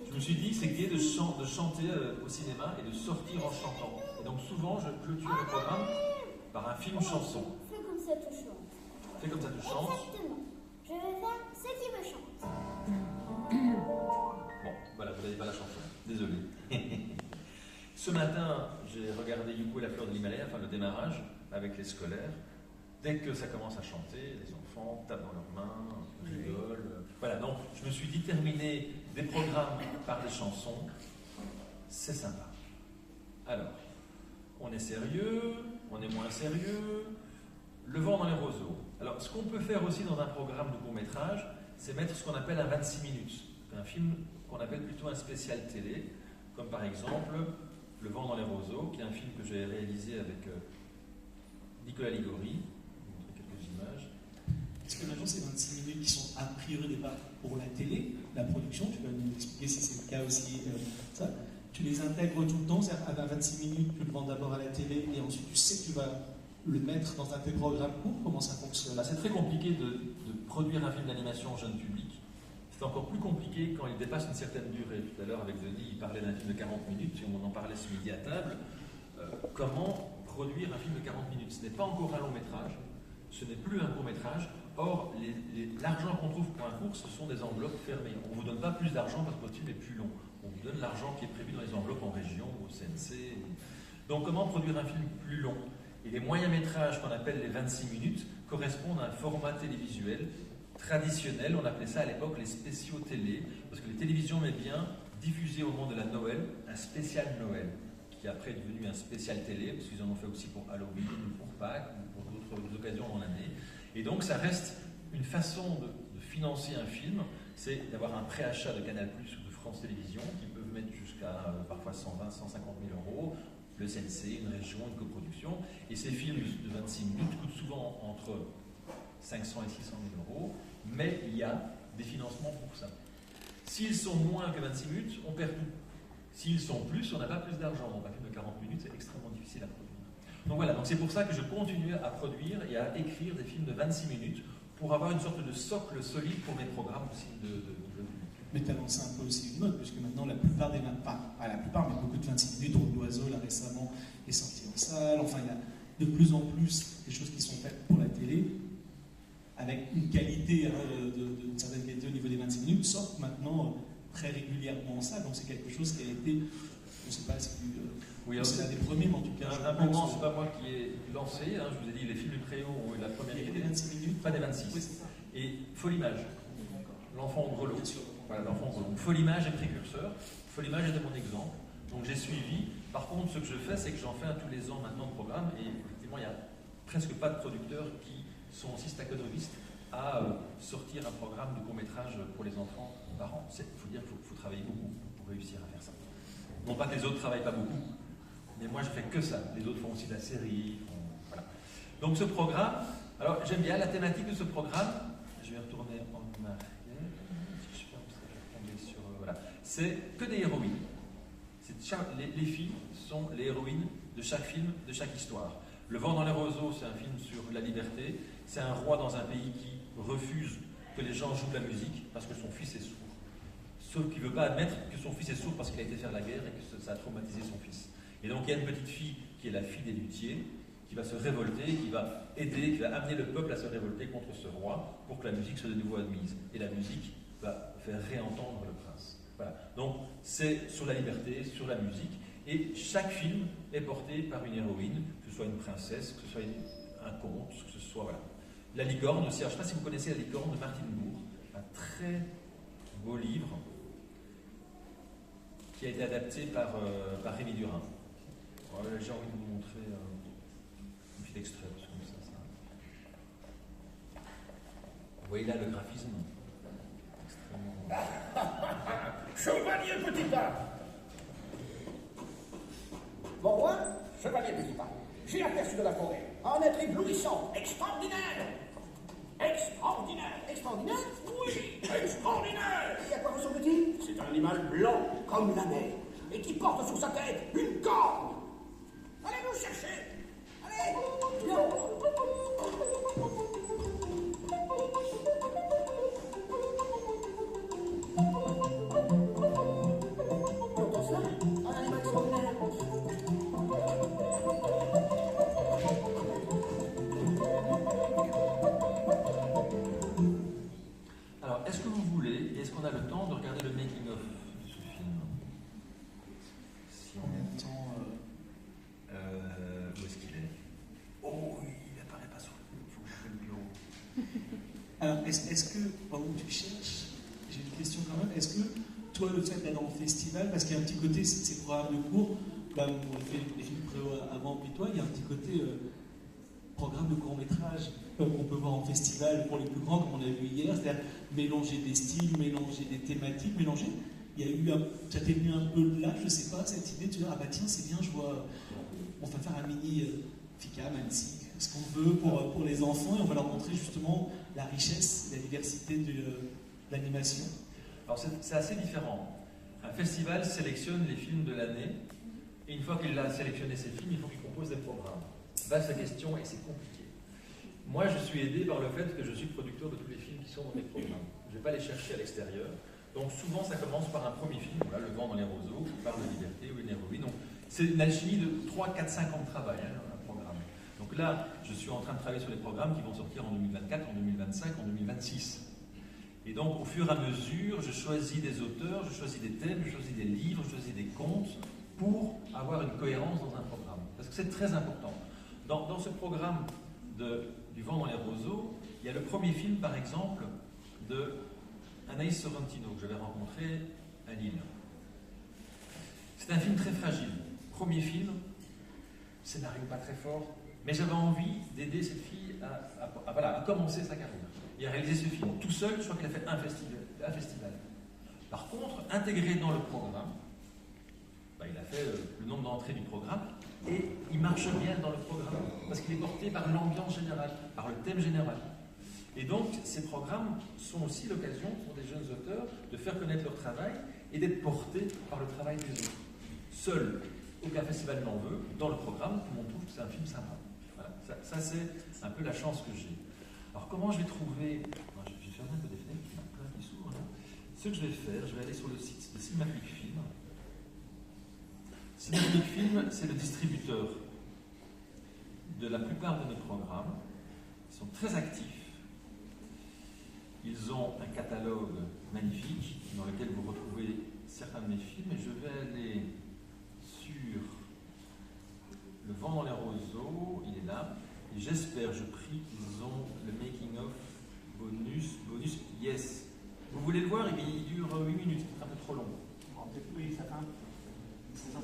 je me suis dit, c'est gai de chanter au cinéma et de sortir en chantant. Et donc souvent, je clôture le programme par un film chanson. Fais comme ça, tu chantes. Fais comme ça, tu chantes. Exactement. Je vais faire ce qui me chante. Bon, voilà, vous n'avez pas la chanson. Désolé. Ce matin, j'ai regardé Yuko et la fleur de l'Himalaya, enfin le démarrage, avec les scolaires. Dès que ça commence à chanter, les enfants tapent dans leurs mains, rigolent. Voilà, donc je me suis dit, terminer des programmes par des chansons, c'est sympa. Alors, on est sérieux, on est moins sérieux. Le vent dans les roseaux. Alors, ce qu'on peut faire aussi dans un programme de court-métrage, c'est mettre ce qu'on appelle un 26 minutes. Un film qu'on appelle plutôt un spécial télé, comme par exemple Le vent dans les roseaux, qui est un film que j'ai réalisé avec Nicolas Ligori. Je vais vous montrer quelques images. Est-ce que maintenant ces 26 minutes qui sont a priori au départ pour la télé, la production, tu vas nous expliquer si c'est le cas aussi, ça, tu les intègres tout le temps, c'est-à-dire à 26 minutes, tu le vends d'abord à la télé et ensuite tu sais que tu vas le mettre dans un de tes programmes courts, comment ça fonctionne? C'est très compliqué de produire un film d'animation jeune public. C'est encore plus compliqué quand il dépasse une certaine durée. Tout à l'heure, avec Denis, il parlait d'un film de 40 minutes, et on en parlait ce midi à table. Comment produire un film de 40 minutes? Ce n'est pas encore un long métrage, ce n'est plus un court métrage. Or, l'argent qu'on trouve pour un court, ce sont des enveloppes fermées. On ne vous donne pas plus d'argent parce que votre film est plus long. On vous donne l'argent qui est prévu dans les enveloppes en région, au CNC. Donc, comment produire un film plus long? Et les moyens métrages qu'on appelle les 26 minutes correspondent à un format télévisuel traditionnel. On appelait ça à l'époque les spéciaux télé, parce que les télévisions aimaient bien diffuser au moment de la Noël un spécial Noël, qui après est devenu un spécial télé, parce qu'ils en ont fait aussi pour Halloween, ou pour Pâques, ou pour d'autres occasions dans l'année. Et donc ça reste une façon de financer un film, c'est d'avoir un préachat de Canal+ ou de France Télévisions, qui peuvent mettre jusqu'à parfois 120, 150 000 euros, le CNC, une région, une coproduction, et ces films de 26 minutes coûtent souvent entre 500 et 600 000 euros, mais il y a des financements pour ça. S'ils sont moins que 26 minutes, on perd tout. S'ils sont plus, on n'a pas plus d'argent. Donc un film de 40 minutes, c'est extrêmement difficile à produire. Donc voilà, donc c'est pour ça que je continue à produire et à écrire des films de 26 minutes pour avoir une sorte de socle solide pour mes programmes aussi de Mais tu as lancé un peu aussi une mode, puisque maintenant la plupart des... Enfin, pas la plupart, mais beaucoup de 26 minutes, Rôle d'oiseau, là récemment, est sorti en salle. Enfin, il y a de plus en plus des choses qui sont faites pour la télé, avec une qualité, d'une certaine qualité au niveau des 26 minutes, sortent maintenant très régulièrement en salle. Donc c'est quelque chose qui a été je ne sais pas si oui, c'est l'un des premiers, mais en tout cas. Un moment, c'est pas moi qui ai lancé, hein, je vous ai dit, les films du Préau ont eu la première idée. Des 26 minutes. Pas des 26. Oui, c'est ça. Et Folimage, l'enfant au grelot. Bien sûr. Voilà, l'enfant au grelot. Folimage est précurseur. Folimage était mon exemple. Donc j'ai suivi. Par contre, ce que je fais, c'est que j'en fais un tous les ans maintenant de programme. Et effectivement, il n'y a presque pas de producteurs qui sont aussi staccanoviste à sortir un programme de court-métrage pour les enfants par an. Il faut dire qu'il faut travailler beaucoup pour réussir à faire ça. Non pas que les autres ne travaillent pas beaucoup, mais moi je fais que ça. Les autres font aussi de la série. Voilà. Donc ce programme, alors j'aime bien la thématique de ce programme. Je vais retourner en arrière. Si je peux tomber sur. Voilà. C'est que des héroïnes. Les filles sont les héroïnes de chaque film, de chaque histoire. Le vent dans les roseaux, c'est un film sur la liberté. C'est un roi dans un pays qui refuse que les gens jouent de la musique parce que son fils est sourd. Sauf qu'il ne veut pas admettre que son fils est sourd parce qu'il a été faire la guerre et que ça a traumatisé son fils. Et donc il y a une petite fille qui est la fille des luthiers, qui va se révolter, qui va aider, qui va amener le peuple à se révolter contre ce roi pour que la musique soit de nouveau admise. Et la musique va faire réentendre le prince. Voilà. Donc c'est sur la liberté, sur la musique. Et chaque film est porté par une héroïne, que ce soit une princesse, que ce soit un conte, que ce soit... Voilà. La licorne aussi. Alors, je ne sais pas si vous connaissez La licorne de Martine Bourg, un très beau livre qui a été adapté par Rémi Durin. J'ai envie de vous montrer un petit extrait. Comme ça. Vous voyez là le graphisme extrêmement... Chevalier Petit Pas. Mon roi, chevalier Petit Pas, j'ai aperçu de la forêt un être éblouissant, extraordinaire. Extraordinaire. Extraordinaire? Oui, extraordinaire. Et à quoi ressemble-t-il? C'est un animal blanc, comme la mer, et qui porte sur sa tête une corne. Allez nous chercher. Allez. Entends cela? Un animal extraordinaire. Alors, est-ce que vous voulez, et est-ce qu'on a le temps de regarder le making-of de ce film? Si on a le temps... où est-ce qu'il est? Oh, il n'apparaît pas sur le... Il faut que je fasse le bureau. Alors, est-ce que, pendant que tu cherches, j'ai une question quand même, est-ce que toi, le fait d'être dans le festival, parce qu'il y a un petit côté, ces programmes de cours, comme on a fait les films Préau avant, puis toi, il y a un petit côté programme de court-métrage qu'on peut voir en festival pour les plus grands, comme on a vu hier, c'est-à-dire mélanger des styles, mélanger des thématiques, mélanger. Il y a eu ça t'est venu un peu de là, je sais pas, cette idée de te dire, ah bah tiens, c'est bien, je vois, on va faire un mini FICAM, Annecy, ce qu'on veut pour les enfants, et on va leur montrer justement la richesse, la diversité de l'animation. Alors c'est assez différent. Un festival sélectionne les films de l'année, et une fois qu'il a sélectionné ces films, il faut qu'il compose des programmes. Vaste question, et c'est compliqué. Moi, je suis aidé par le fait que je suis producteur de tous les films qui sont dans mes programmes. Je ne vais pas les chercher à l'extérieur. Donc souvent, ça commence par un premier film, voilà, Le vent dans les roseaux, qui parle de liberté ou une héroïne. Donc c'est une alchimie de 3, 4, 5 ans de travail, un programme. Donc là, je suis en train de travailler sur les programmes qui vont sortir en 2024, en 2025, en 2026. Et donc, au fur et à mesure, je choisis des auteurs, je choisis des thèmes, je choisis des livres, je choisis des contes pour avoir une cohérence dans un programme. Parce que c'est très important. Dans ce programme du vent dans les roseaux, il y a le premier film, par exemple, de Anaïs Sorrentino, que j'avais rencontré à Lille. C'est un film très fragile. Premier film, scénario pas très fort, mais j'avais envie d'aider cette fille à commencer sa carrière et à réaliser ce film. Tout seul, je crois qu'il a fait un festival. Par contre, intégré dans le programme, il a fait le nombre d'entrées du programme, et il marche bien dans le programme, parce qu'il est porté par l'ambiance générale, par le thème général. Et donc, ces programmes sont aussi l'occasion pour des jeunes auteurs de faire connaître leur travail et d'être portés par le travail des autres. Seul, aucun festival n'en veut, dans le programme, tout le monde trouve que c'est un film sympa. Voilà. Ça c'est un peu la chance que j'ai. Alors, comment je vais trouver... Je vais fermer un peu des fenêtres, il y en a plein qui s'ouvrent là. Ce que je vais faire, je vais aller sur le site de Cinematic Film. Cinematic Film, c'est le distributeur de la plupart de nos programmes. Ils sont très actifs. Ils ont un catalogue magnifique dans lequel vous retrouvez certains de mes films. Et je vais aller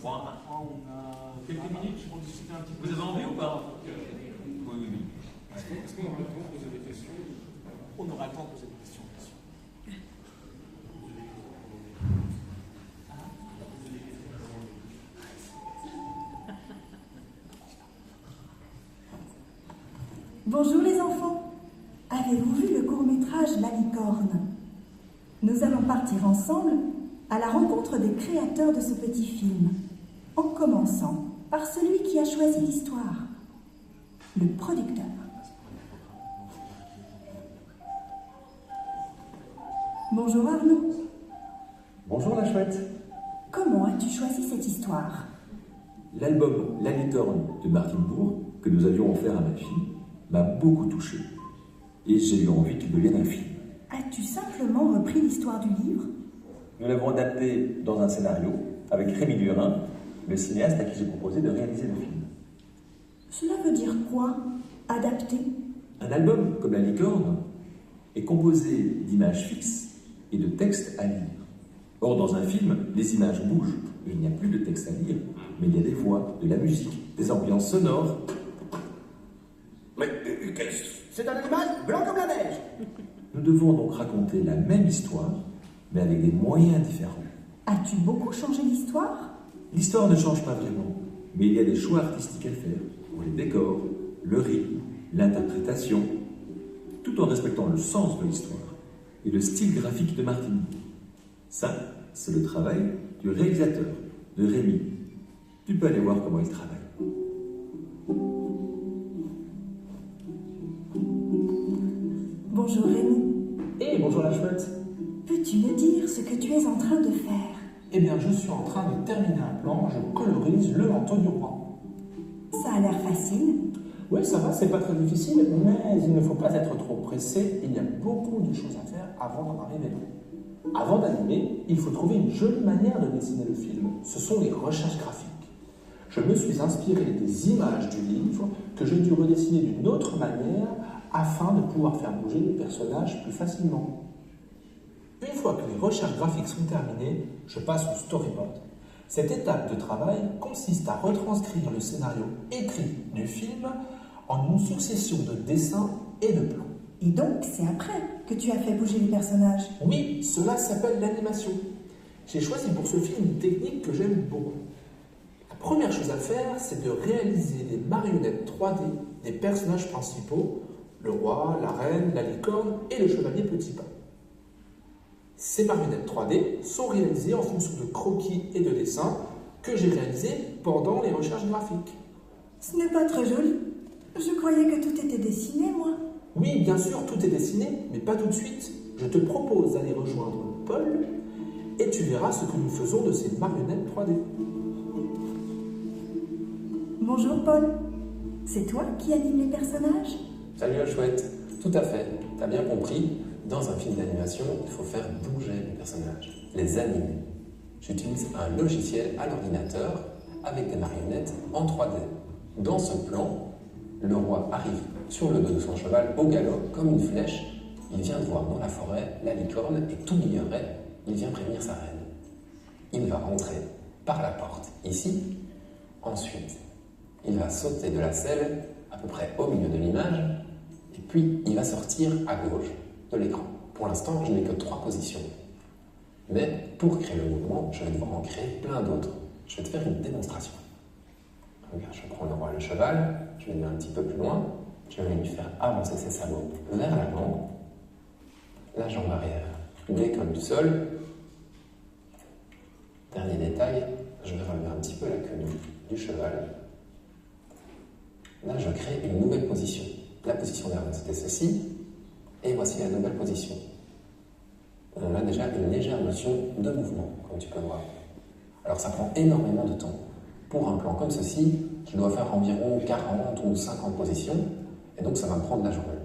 Bon, on a quelques minutes pour discuter un petit peu. Vous avez envie ou pas? Oui. Est-ce qu'on aura le temps de poser des questions? On aura le temps de poser des questions, bien sûr. Bonjour les enfants. Avez-vous vu le court-métrage La Licorne? Nous allons partir ensemble à la rencontre des créateurs de ce petit film, en commençant par celui qui a choisi l'histoire, le producteur. Bonjour Arnaud. Bonjour la chouette. Comment as-tu choisi cette histoire? L'album La Licorne de Martine Bourg, que nous avions offert à ma fille, m'a beaucoup touché. Et j'ai eu envie qu'il devienne un film. As-tu simplement repris l'histoire du livre? Nous l'avons adapté dans un scénario avec Rémi Durin, le cinéaste à qui j'ai proposé de réaliser le film. Cela veut dire quoi, adapter? Un album comme La Licorne est composé d'images fixes et de textes à lire. Or, dans un film, les images bougent. Il n'y a plus de texte à lire, mais il y a des voix, de la musique, des ambiances sonores. Mais c'est un animal blanc comme la neige. Nous devons donc raconter la même histoire, mais avec des moyens différents. As-tu beaucoup changé l'histoire? L'histoire ne change pas vraiment, mais il y a des choix artistiques à faire pour les décors, le rythme, l'interprétation, tout en respectant le sens de l'histoire et le style graphique de Martine. Ça, c'est le travail du réalisateur, de Rémi. Tu peux aller voir comment il travaille. Bonjour Rémi. Bonjour la chouette. Peux-tu me dire ce que tu es en train de faire? Eh bien, je suis en train de terminer un plan, je colorise le manteau du roi. Ça a l'air facile. Oui, ça va, c'est pas très difficile, mais il ne faut pas être trop pressé, il y a beaucoup de choses à faire avant d'en arriver là. Avant d'animer, il faut trouver une jolie manière de dessiner le film. Ce sont les recherches graphiques. Je me suis inspiré des images du livre que j'ai dû redessiner d'une autre manière afin de pouvoir faire bouger les personnages plus facilement. Une fois que les recherches graphiques sont terminées, je passe au storyboard. Cette étape de travail consiste à retranscrire le scénario écrit du film en une succession de dessins et de plans. Et donc, c'est après que tu as fait bouger les personnages? Oui, cela s'appelle l'animation. J'ai choisi pour ce film une technique que j'aime beaucoup. La première chose à faire, c'est de réaliser des marionnettes 3D des personnages principaux, le roi, la reine, la licorne et le chevalier Petit Pain. Ces marionnettes 3D sont réalisées en fonction de croquis et de dessins que j'ai réalisés pendant les recherches graphiques. Ce n'est pas très joli. Je croyais que tout était dessiné, moi. Oui, bien sûr, tout est dessiné, mais pas tout de suite. Je te propose d'aller rejoindre Paul et tu verras ce que nous faisons de ces marionnettes 3D. Bonjour Paul. C'est toi qui anime les personnages? Salut la chouette. Tout à fait. T'as bien compris. Dans un film d'animation, il faut faire bouger les personnages, les animer. J'utilise un logiciel à l'ordinateur avec des marionnettes en 3D. Dans ce plan, le roi arrive sur le dos de son cheval au galop comme une flèche. Il vient de voir dans la forêt la licorne et tout l'ignorait. Il vient prévenir sa reine. Il va rentrer par la porte ici. Ensuite, il va sauter de la selle à peu près au milieu de l'image. Et puis, il va sortir à gauche de l'écran. Pour l'instant, je n'ai que 3 positions. Mais pour créer le mouvement, je vais devoir en créer plein d'autres. Je vais te faire une démonstration. Regarde, je prends le roi et le cheval, je vais aller un petit peu plus loin, je vais lui faire avancer ses sabots vers l'avant, la jambe arrière décolle du sol. Dernier détail, je vais relever un petit peu la queue du cheval. Là, je crée une nouvelle position. La position d'avant, c'était ceci. Et voici la nouvelle position. On a déjà une légère notion de mouvement, comme tu peux voir. Alors ça prend énormément de temps. Pour un plan comme ceci, je dois faire environ 40 ou 50 positions, et donc ça va me prendre la journée.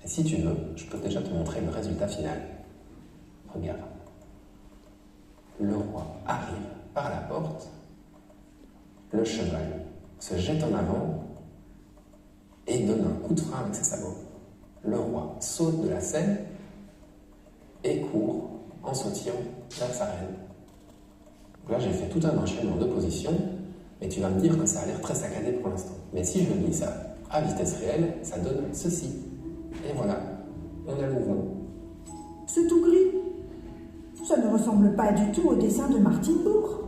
Et si tu veux, je peux déjà te montrer le résultat final. Regarde. Le roi arrive par la porte, le cheval se jette en avant et donne un coup de frein avec ses sabots. Le roi saute de la scène et court en sautillant vers sa reine. Là, j'ai fait tout un enchaînement d'oppositions, mais tu vas me dire que ça a l'air très saccadé pour l'instant. Mais si je lis ça à vitesse réelle, ça donne ceci. Et voilà, on a le mouvement. C'est tout gris. Ça ne ressemble pas du tout au dessin de Martin Bourg.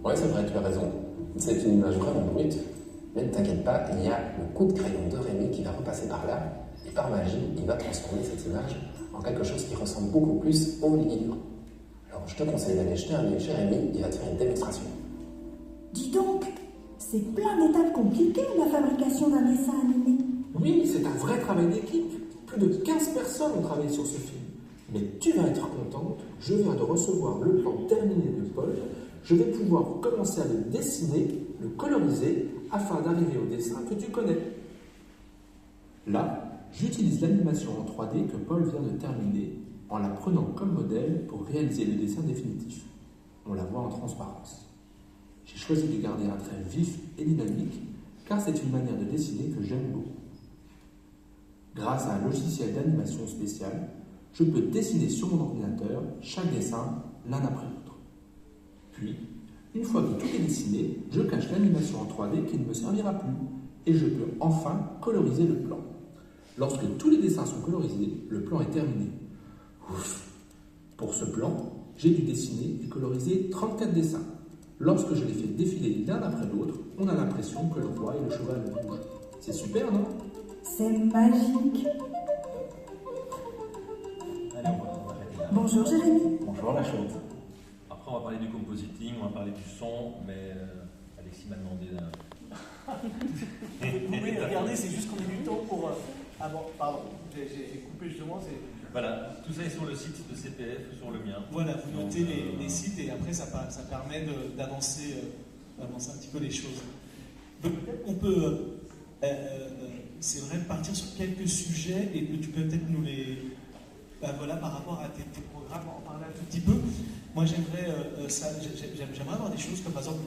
Ouais, c'est vrai, tu as raison. C'est une image vraiment brute. Mais ne t'inquiète pas, il y a le coup de crayon de Rémi qui va repasser par là, et par magie, il va transformer cette image en quelque chose qui ressemble beaucoup plus au livre. Alors, je te conseille d'aller jeter un œil chez Rémi, il va te faire une démonstration. Dis donc, c'est plein d'étapes compliquées, la fabrication d'un dessin animé. Oui, c'est un vrai travail d'équipe. Plus de 15 personnes ont travaillé sur ce film. Mais tu vas être contente, je viens de recevoir le plan terminé de Paul. Je vais pouvoir commencer à le dessiner, le coloriser, afin d'arriver au dessin que tu connais. Là, j'utilise l'animation en 3D que Paul vient de terminer, en la prenant comme modèle pour réaliser le dessin définitif. On la voit en transparence. J'ai choisi de garder un trait vif et dynamique, car c'est une manière de dessiner que j'aime beaucoup. Grâce à un logiciel d'animation spécial, je peux dessiner sur mon ordinateur chaque dessin l'un après l'autre. Puis, une fois que tout est dessiné, je cache l'animation en 3D qui ne me servira plus, et je peux enfin coloriser le plan. Lorsque tous les dessins sont colorisés, le plan est terminé. Ouf. Pour ce plan, j'ai dû dessiner et coloriser 34 dessins. Lorsque je les fais défiler l'un après l'autre, on a l'impression que le roi et le cheval bougent. C'est super, non? C'est magique. Allez, on va arrêter là. Bonjour Jérémy. Bonjour la chouette. Après, on va parler du compositing, on va parler du son, mais Alexis m'a demandé d'un. Vous pouvez regarder, c'est juste qu'on ait du temps pour. Ah bon, pardon, j'ai coupé justement. Voilà, tout ça est sur le site de CPF, sur le mien. Voilà, vous notez les sites et après ça permet d'avancer un petit peu les choses. Donc, on peut, c'est vrai, partir sur quelques sujets et tu peux peut-être nous les. Voilà, par rapport à tes programmes, en parler un tout petit peu. Moi, j'aimerais avoir des choses comme par exemple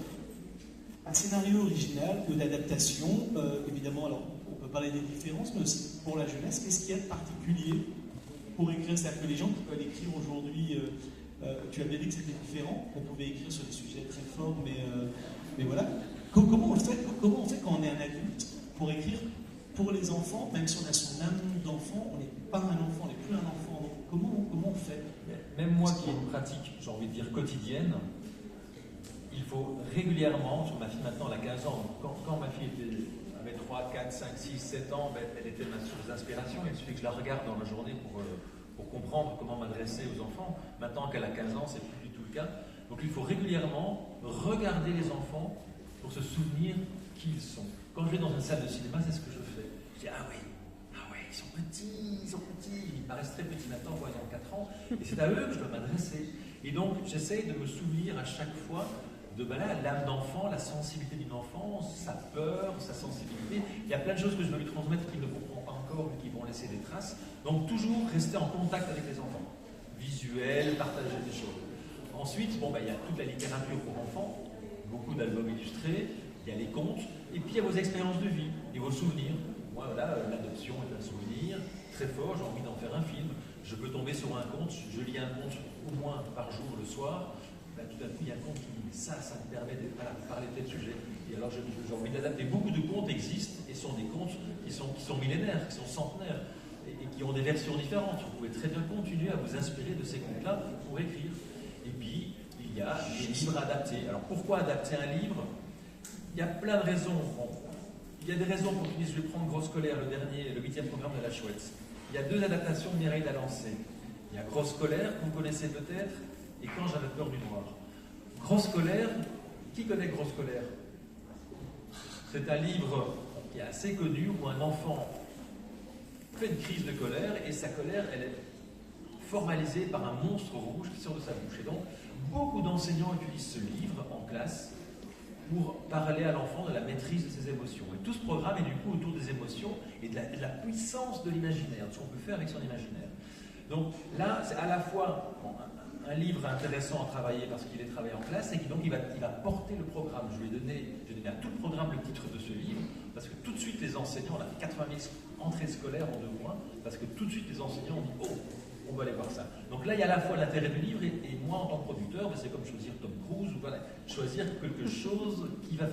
un scénario original ou d'adaptation. Évidemment, alors on peut parler des différences, mais aussi pour la jeunesse, qu'est-ce qu'il y a de particulier pour écrire? C'est-à-dire que les gens qui peuvent écrire aujourd'hui, tu avais dit que c'était différent, qu'on pouvait écrire sur des sujets très forts, mais voilà. Comment on fait quand on est un adulte pour écrire pour les enfants, même si on a son âme d'enfant, on n'est pas un enfant, on n'est plus un enfant. Donc comment on fait? Même moi qui ai une pratique, j'ai envie de dire quotidienne, il faut régulièrement, sur ma fille maintenant elle a 15 ans, quand ma fille avait 3, 4, 5, 6, 7 ans, elle était ma source d'inspiration, il suffit que je la regarde dans la journée pour comprendre comment m'adresser aux enfants. Maintenant qu'elle a 15 ans, c'est plus du tout le cas. Donc il faut régulièrement regarder les enfants pour se souvenir qui ils sont. Quand je vais dans une salle de cinéma, c'est ce que je fais. Je dis, ah oui, ils sont petits, ils paraissent très petits maintenant, voyant 4 ans, et c'est à eux que je dois m'adresser. Et donc j'essaye de me souvenir à chaque fois de l'âme d'enfant, la sensibilité d'une enfant, sa peur, sa sensibilité. Il y a plein de choses que je veux lui transmettre qu'il ne comprend pas encore, mais qui vont laisser des traces. Donc toujours rester en contact avec les enfants. Visuel, partager des choses. Ensuite, il y a toute la littérature pour enfants, beaucoup d'albums illustrés, il y a les contes, et puis il y a vos expériences de vie et vos souvenirs. Moi, l'adoption est un souvenir très fort, j'ai envie d'en faire un film. Je peux tomber sur un conte, je lis un conte au moins par jour le soir. Tout à coup, il y a un conte qui me dit ça me permet de parler de tel sujet. Et alors, j'ai envie d'adapter. Beaucoup de contes existent et sont des contes qui sont millénaires, qui sont centenaires et qui ont des versions différentes. Vous pouvez très bien continuer à vous inspirer de ces contes-là pour écrire. Et puis, il y a des livres adaptés. Alors, pourquoi adapter un livre? Il y a plein de raisons. Il y a des raisons pour qu'ils disent je vais prendre Grosse Colère, le 8e programme de La Chouette. Il y a 2 adaptations de Mireille Dalancé. Il y a Grosse Colère, que vous connaissez peut-être, et Quand j'avais peur du noir. Grosse Colère, qui connaît Grosse Colère? C'est un livre qui est assez connu où un enfant fait une crise de colère et sa colère, elle est formalisée par un monstre rouge qui sort de sa bouche. Et donc, beaucoup d'enseignants utilisent ce livre en classe pour parler à l'enfant de la maîtrise de ses émotions. Et tout ce programme est du coup autour des émotions et de la puissance de l'imaginaire, de ce qu'on peut faire avec son imaginaire. Donc là, c'est à la fois un livre intéressant à travailler parce qu'il est travaillé en classe et donc il va porter le programme. Je vais donner à tout le programme le titre de ce livre parce que tout de suite les enseignants, on a 80 000 entrées scolaires en 2 mois, parce que tout de suite les enseignants ont dit « Oh, on va aller voir ça. Donc là, il y a à la fois l'intérêt du livre, et moi, en tant que producteur, c'est comme choisir Tom Cruise, ou voilà, choisir quelque chose qui va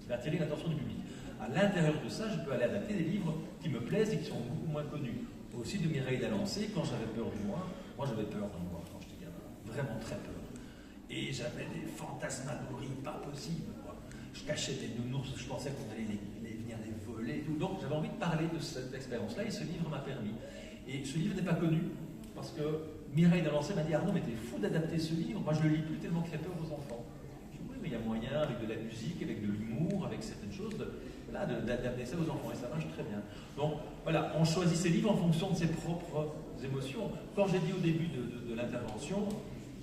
attirer l'attention du public. À l'intérieur de ça, je peux aller adapter des livres qui me plaisent et qui sont beaucoup moins connus. Aussi de Mireille Delancé, quand j'avais peur du noir, moi j'avais peur du noir quand j'étais gamin, vraiment très peur. Et j'avais des fantasmagories pas possibles, quoi. Je cachais des nounours, je pensais qu'on allait venir les voler et tout. Donc j'avais envie de parler de cette expérience-là, et ce livre m'a permis. Et ce livre n'est pas connu, parce que Mireille Delancé m'a dit « Arnaud, mais t'es fou d'adapter ce livre, moi je le lis plus tellement qu'il fait peur aux enfants. » Je dis « Oui, mais il y a moyen, avec de la musique, avec de l'humour, avec certaines choses, d'adapter ça aux enfants, et ça marche très bien. » Donc voilà, on choisit ses livres en fonction de ses propres émotions. Quand j'ai dit au début de l'intervention,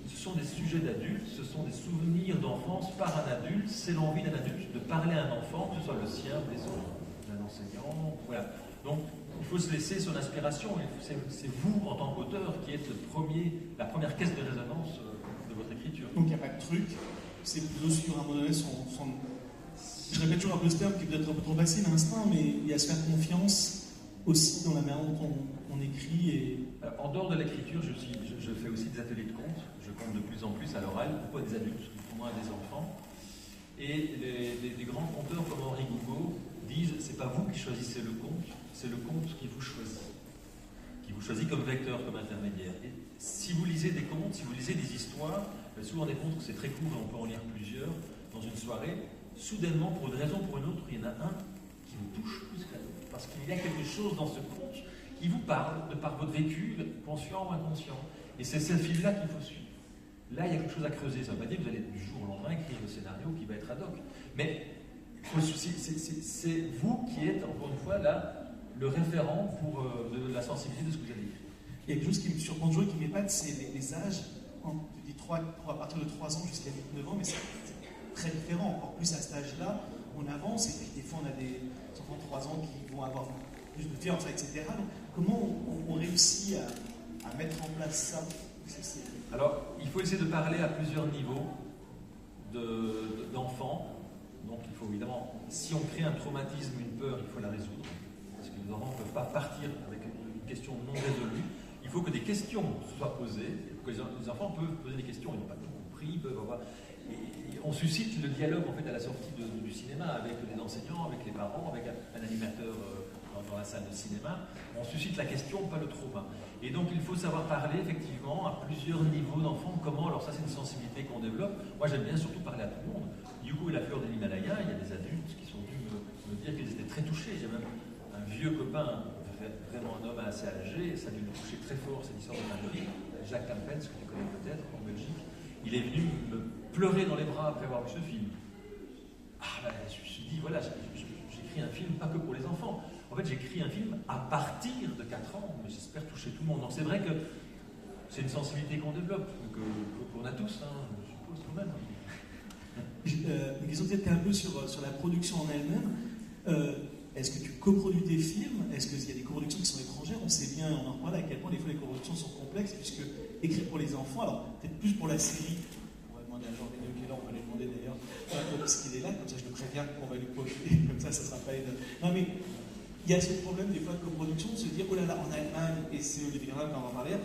ce sont des sujets d'adultes, ce sont des souvenirs d'enfance par un adulte, c'est l'envie d'un adulte de parler à un enfant, que ce soit le sien ou les autres, d'un enseignant, voilà. Donc, il faut se laisser son inspiration, c'est vous, en tant qu'auteur, qui êtes la première caisse de résonance de votre écriture. Donc, il n'y a pas de truc, c'est plutôt sur un moment donné je répète toujours un peu ce terme qui peut être un peu trop facile à l'instant, mais il y a à se faire confiance aussi dans la manière dont on écrit. Et... En dehors de l'écriture, je fais aussi des ateliers de contes. Je compte de plus en plus à l'oral, pas des adultes, moins des enfants. Et des grands conteurs comme Henri Gougaud disent c'est pas vous qui choisissez le conte, c'est le conte qui vous choisit. Qui vous choisit comme vecteur, comme intermédiaire. Et si vous lisez des contes, si vous lisez des histoires, souvent des contes, c'est très court et on peut en lire plusieurs dans une soirée, soudainement, pour une raison ou pour une autre, il y en a un qui vous touche plus qu'un autre. Parce qu'il y a quelque chose dans ce conte qui vous parle, de par votre vécu, conscient ou inconscient. Et c'est ce fil-là qu'il faut suivre. Là, il y a quelque chose à creuser. Ça ne veut pas dire que vous allez du jour au lendemain écrire le scénario qui va être ad hoc. Mais c'est vous qui êtes, encore une fois, là, le référent pour la sensibilité de ce que vous allez écrire. Il y a quelque chose qui me surprend toujours et qui m'épate, c'est les âges. Je dis à partir de 3 ans jusqu'à 9 ans, mais c'est très différent. Encore plus à cet âge-là, on avance, et puis des fois, on a des enfants de 3 ans qui vont avoir plus de fiance, etc. Donc, comment on réussit à mettre en place ça? Alors, il faut essayer de parler à plusieurs niveaux d'enfants. Donc, il faut évidemment, si on crée un traumatisme, une peur, il faut la résoudre. Parce que les enfants ne peuvent pas partir avec une question non résolue. Il faut que des questions soient posées, que les enfants peuvent poser des questions, ils n'ont pas tout compris, ils peuvent avoir... Et on suscite le dialogue en fait à la sortie du cinéma avec les enseignants, avec les parents, avec un animateur dans la salle de cinéma. On suscite la question, pas le trauma. Et donc il faut savoir parler effectivement à plusieurs niveaux d'enfants. Comment? Alors ça c'est une sensibilité qu'on développe. Moi j'aime bien surtout parler à tout le monde. Yuko et la fleur de l'Himalaya, il y a des adultes qui sont venus me dire qu'ils étaient très touchés. J'ai même un vieux copain, vraiment un homme assez âgé, ça a dû me toucher très fort, cette histoire de Madrid, Jacques Campens, que tu connais peut-être, en Belgique. Il est venu me pleurer dans les bras après avoir vu ce film. Je me suis dit, voilà, j'écris un film pas que pour les enfants. En fait, j'écris un film à partir de 4 ans, mais j'espère toucher tout le monde. Donc c'est vrai que c'est une sensibilité qu'on développe, qu'on a tous, hein, je suppose, quand même. Une question peut-être un peu sur la production en elle-même. Est-ce que tu coproduis des films? Est-ce qu'il y a des coproductions qui sont étrangères? On sait bien, on en reparle à quel point des fois les coproductions sont complexes, puisque écrire pour les enfants, alors peut-être plus pour la série, on va demander à Jean-René qui est là, on va lui demander d'ailleurs, parce qu'il est là, comme ça je le préviens qu'on va lui poser, comme ça sera pas énorme. Non mais, il y a ce problème des fois de coproduction, de se dire, oh là là, en Allemagne, et c'est Olivier Granal quand on va en parler,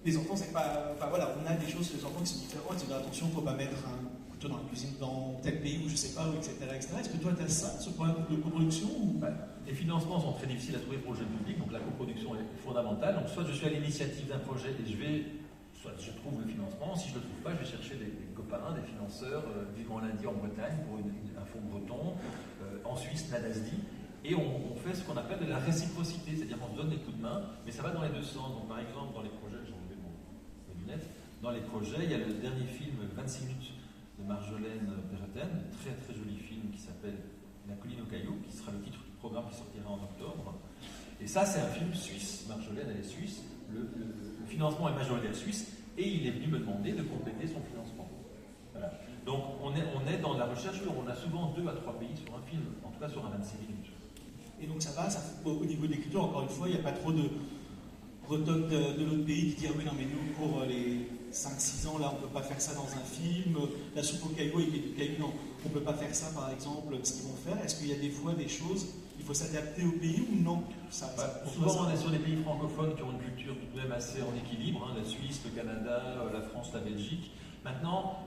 les enfants, c'est pas. Enfin voilà, on a des choses sur les enfants qui sont différentes, ils se disent attention, il ne faut pas mettre un couteau dans la cuisine dans tel pays où je ne sais pas, etc. Est-ce que toi, tu as ça, ce problème de coproduction ou... Les financements sont très difficiles à trouver pour le jeune public, donc la coproduction est fondamentale. Donc soit je suis à l'initiative d'un projet et soit je trouve le financement, si je ne le trouve pas, je vais chercher des copains, des financeurs, vivant lundi en Bretagne pour un fonds breton, en Suisse, Nadasdi. Et on fait ce qu'on appelle de la réciprocité, c'est-à-dire qu'on se donne des coups de main, mais ça va dans les deux sens. Donc par exemple, dans les projets, j'ai enlevé mes lunettes, dans les projets, il y a le dernier film, 26 minutes, de Marjolaine Bereten, très très joli film qui s'appelle La colline aux cailloux, qui sera le titre du programme qui sortira en octobre. Et ça, c'est un film suisse. Marjolaine, elle est suisse, le financement est majoritaire suisse, et il est venu me demander de compléter son financement. Voilà. Donc on est dans la recherche, on a souvent 2 à 3 pays sur un film, en tout cas sur un 26 minutes. Et donc ça va, au niveau de l'écriture, encore une fois, il n'y a pas trop de retoques de l'autre pays qui disent oui, non, mais nous, pour les 5-6 ans, là, on ne peut pas faire ça dans un film. La soupe au caillou et du caillou, non, on ne peut pas faire ça, par exemple, ce qu'ils vont faire. Est-ce qu'il y a des fois des choses, il faut s'adapter au pays ou non? Souvent, on est sur des pays francophones qui ont une culture tout de même assez en équilibre, la Suisse, le Canada, la France, la Belgique. Maintenant,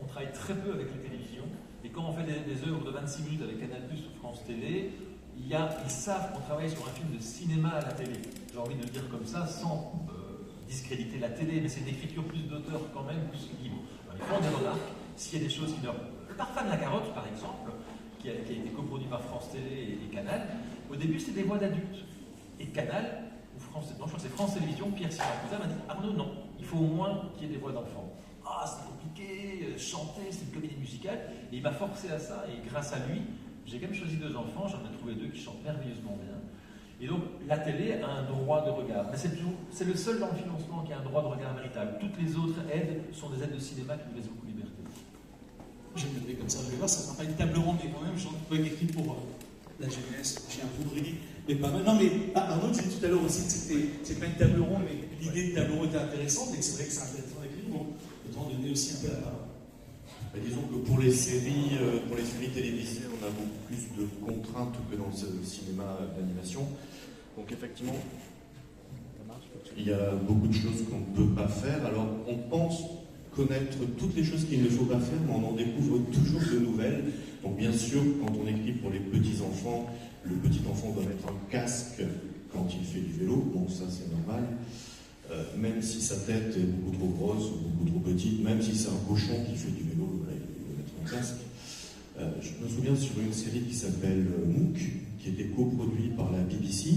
on travaille très peu avec la télévision, et quand on fait des œuvres de 26 minutes avec Canal+ ou France Télé, ils savent qu'on travaille sur un film de cinéma à la télé. J'ai envie de le dire comme ça, sans discréditer la télé, mais c'est une écriture plus d'auteur quand même, plus libre. Alors, ils font des remarques, s'il y a des choses qui leur... Le Parfum de la carotte, par exemple, qui a été coproduit par France Télé et Canal, au début c'était des voix d'adultes. Et Canal, ou France, non, je crois que c'est France Télévisions, Pierre Siracusa m'a dit « Arnaud, non, il faut au moins qu'il y ait des voix d'enfants. » Ah, c'est compliqué, chanter, c'est une comédie musicale. Et il m'a forcé à ça, et grâce à lui, j'ai quand même choisi 2 enfants, j'en ai trouvé 2 qui chantent merveilleusement bien. Et donc, la télé a un droit de regard. Mais c'est le seul dans le financement qui a un droit de regard véritable. Toutes les autres aides sont des aides de cinéma qui nous laissent beaucoup de liberté. Je vais me lever comme ça, je vais voir, ça ne sera pas une table ronde, mais quand même, j'en ai écrit pour la jeunesse, j'ai un ouvrier, mais pas mal. Non, mais Arnaud disait tout à l'heure aussi que c'est pas une table ronde, mais l'idée de table ronde était intéressante, et que c'est vrai que c'est intéressant d'écrire, donc autant donner aussi un peu la parole. Disons que pour les séries télévisées, on a beaucoup plus de contraintes que dans le cinéma d'animation. Donc effectivement, il y a beaucoup de choses qu'on ne peut pas faire. Alors on pense connaître toutes les choses qu'il ne faut pas faire, mais on en découvre toujours de nouvelles. Donc bien sûr, quand on écrit pour les petits-enfants, le petit enfant doit mettre un casque quand il fait du vélo. Bon, ça c'est normal. Même si sa tête est beaucoup trop grosse ou beaucoup trop petite, même si c'est un cochon qui fait du vélo, il doit mettre un casque. Je me souviens sur une série qui s'appelle MOOC, qui était coproduite par la BBC.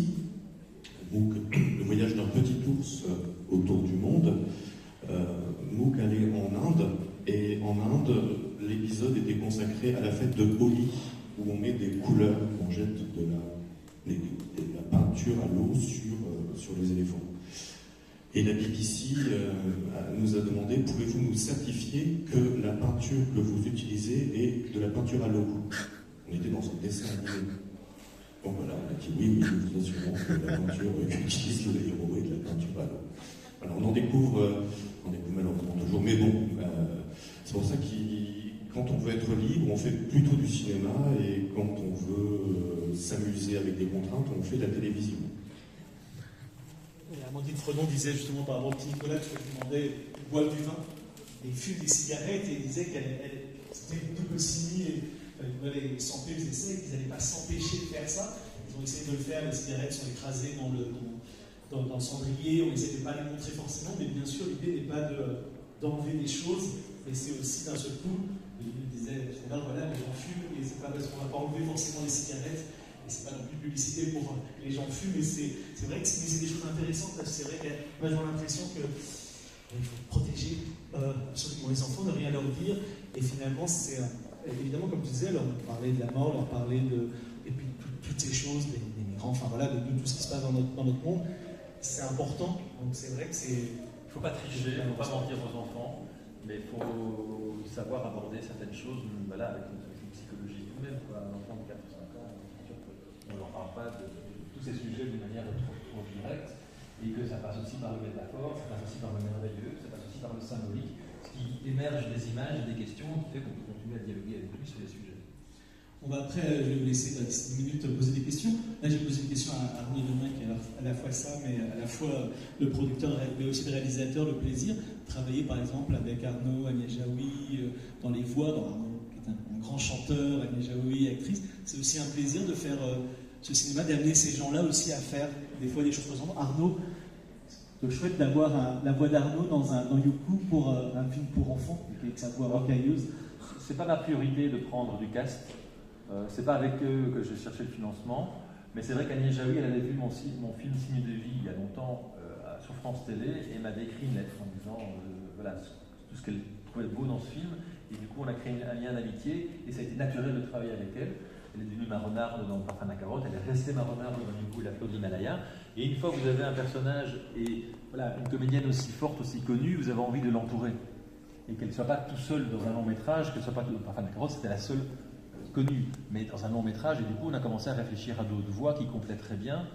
MOOC, le voyage d'un petit ours autour du monde. MOOC allait en Inde, et en Inde, l'épisode était consacré à la fête de Holi, où on met des couleurs, on jette de la peinture à l'eau sur les éléphants. Et la BBC nous a demandé, pouvez-vous nous certifier que la peinture que vous utilisez est de la peinture à l'eau? On était dans un dessin animé. Donc voilà, on a dit oui, nous vous assurons que la peinture qu'utilise le héros est de la peinture à l'eau. Alors on en découvre malheureusement toujours, mais bon, c'est pour ça que quand on veut être libre, on fait plutôt du cinéma, et quand on veut s'amuser avec des contraintes, on fait de la télévision. Amandine Fredon disait justement par rapport au petit Nicolas, qui lui demandait de boire du vin, et il fume des cigarettes, et il disait c'était une double simie, et les santé les essais, et qu'ils n'allaient pas s'empêcher de faire ça. Ils ont essayé de le faire, les cigarettes sont écrasées dans le cendrier, on essaie de ne pas les montrer forcément, mais bien sûr l'idée n'est pas d'enlever des choses, et c'est aussi d'un seul coup, il disait tout à l'heure, voilà, les gens fument, et c'est pas parce qu'on ne va pas enlever forcément les cigarettes, et c'est pas non plus publicité pour les gens fument, mais c'est vrai que c'est des choses intéressantes, parce que c'est vrai que moi j'ai l'impression qu'il faut protéger absolument les enfants, ne rien leur dire, et finalement c'est évidemment comme tu disais, leur parler de la mort, leur parler et puis toutes ces choses, des migrants, enfin voilà, de tout ce qui se passe dans notre monde, c'est important, donc c'est vrai que c'est... Il ne faut pas tricher, il ne faut pas mentir aux enfants, mais il faut savoir aborder certaines choses voilà, avec une psychologie nous-mêmes. Un enfant de 4-5 ans, on ne leur parle pas de tous ces sujets d'une manière trop directe, et que ça passe aussi par le métaphore, ça passe aussi par le merveilleux, ça passe aussi par le symbolique, ce qui émerge des images et des questions qui fait qu'on peut continuer à dialoguer avec lui sur les sujets. On va après, je vais vous laisser dans 10 minutes poser des questions. Là, j'ai posé une question à Arnaud Domain, qui est à la fois ça, mais à la fois le producteur, mais aussi le réalisateur, le plaisir. Travailler par exemple avec Arnaud, Agnès Jaoui, dans les voix, Arnaud, qui est un grand chanteur, Agnès Jaoui, actrice. C'est aussi un plaisir de faire ce cinéma, d'amener ces gens-là aussi à faire des fois des choses. Par exemple, Arnaud, c'est chouette d'avoir la voix d'Arnaud dans Youkou pour un film pour enfants, avec sa voix rocailleuse. C'est pas ma priorité de prendre du cast. C'est pas avec eux que j'ai cherché le financement, mais c'est vrai qu'Agnès Jaoui, elle avait vu mon film Signe de vie il y a longtemps sur France Télé, et m'a décrit une lettre en disant voilà tout ce qu'elle trouvait beau dans ce film, et du coup on a créé un lien d'amitié, et ça a été naturel de travailler avec elle. Elle est devenue ma renarde dans le Parfum de la carotte, elle est restée ma renarde dans Youkou et la fleur de l'Himalaya, et une fois que vous avez un personnage et voilà, une comédienne aussi forte, aussi connue, vous avez envie de l'entourer, et qu'elle ne soit pas tout seule dans un long métrage, qu'elle ne soit pas le Parfum de la carotte, c'était la seule connue, mais dans un long métrage, et du coup on a commencé à réfléchir à d'autres voix qui complétent très bien,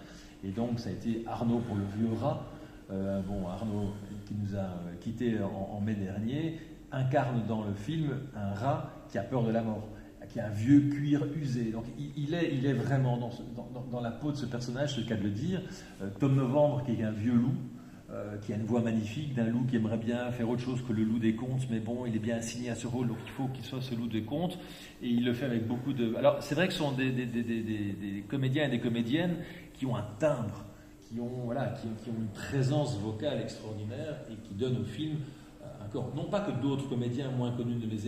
et donc ça a été Arnaud pour le vieux rat. Arnaud qui nous a quittés en mai dernier incarne dans le film un rat qui a peur de la mort, qui a un vieux cuir usé. Donc il est vraiment dans la peau de ce personnage, c'est le cas de le dire. Tom Novembre, qui est un vieux loup, qui a une voix magnifique, d'un loup qui aimerait bien faire autre chose que le loup des contes, mais bon, il est bien assigné à ce rôle, donc il faut qu'il soit ce loup des contes, et il le fait avec beaucoup de... Alors, c'est vrai que ce sont des comédiens et des comédiennes qui ont un timbre, qui ont une présence vocale extraordinaire, et qui donnent au film un corps. Non pas que d'autres comédiens moins connus ne les aient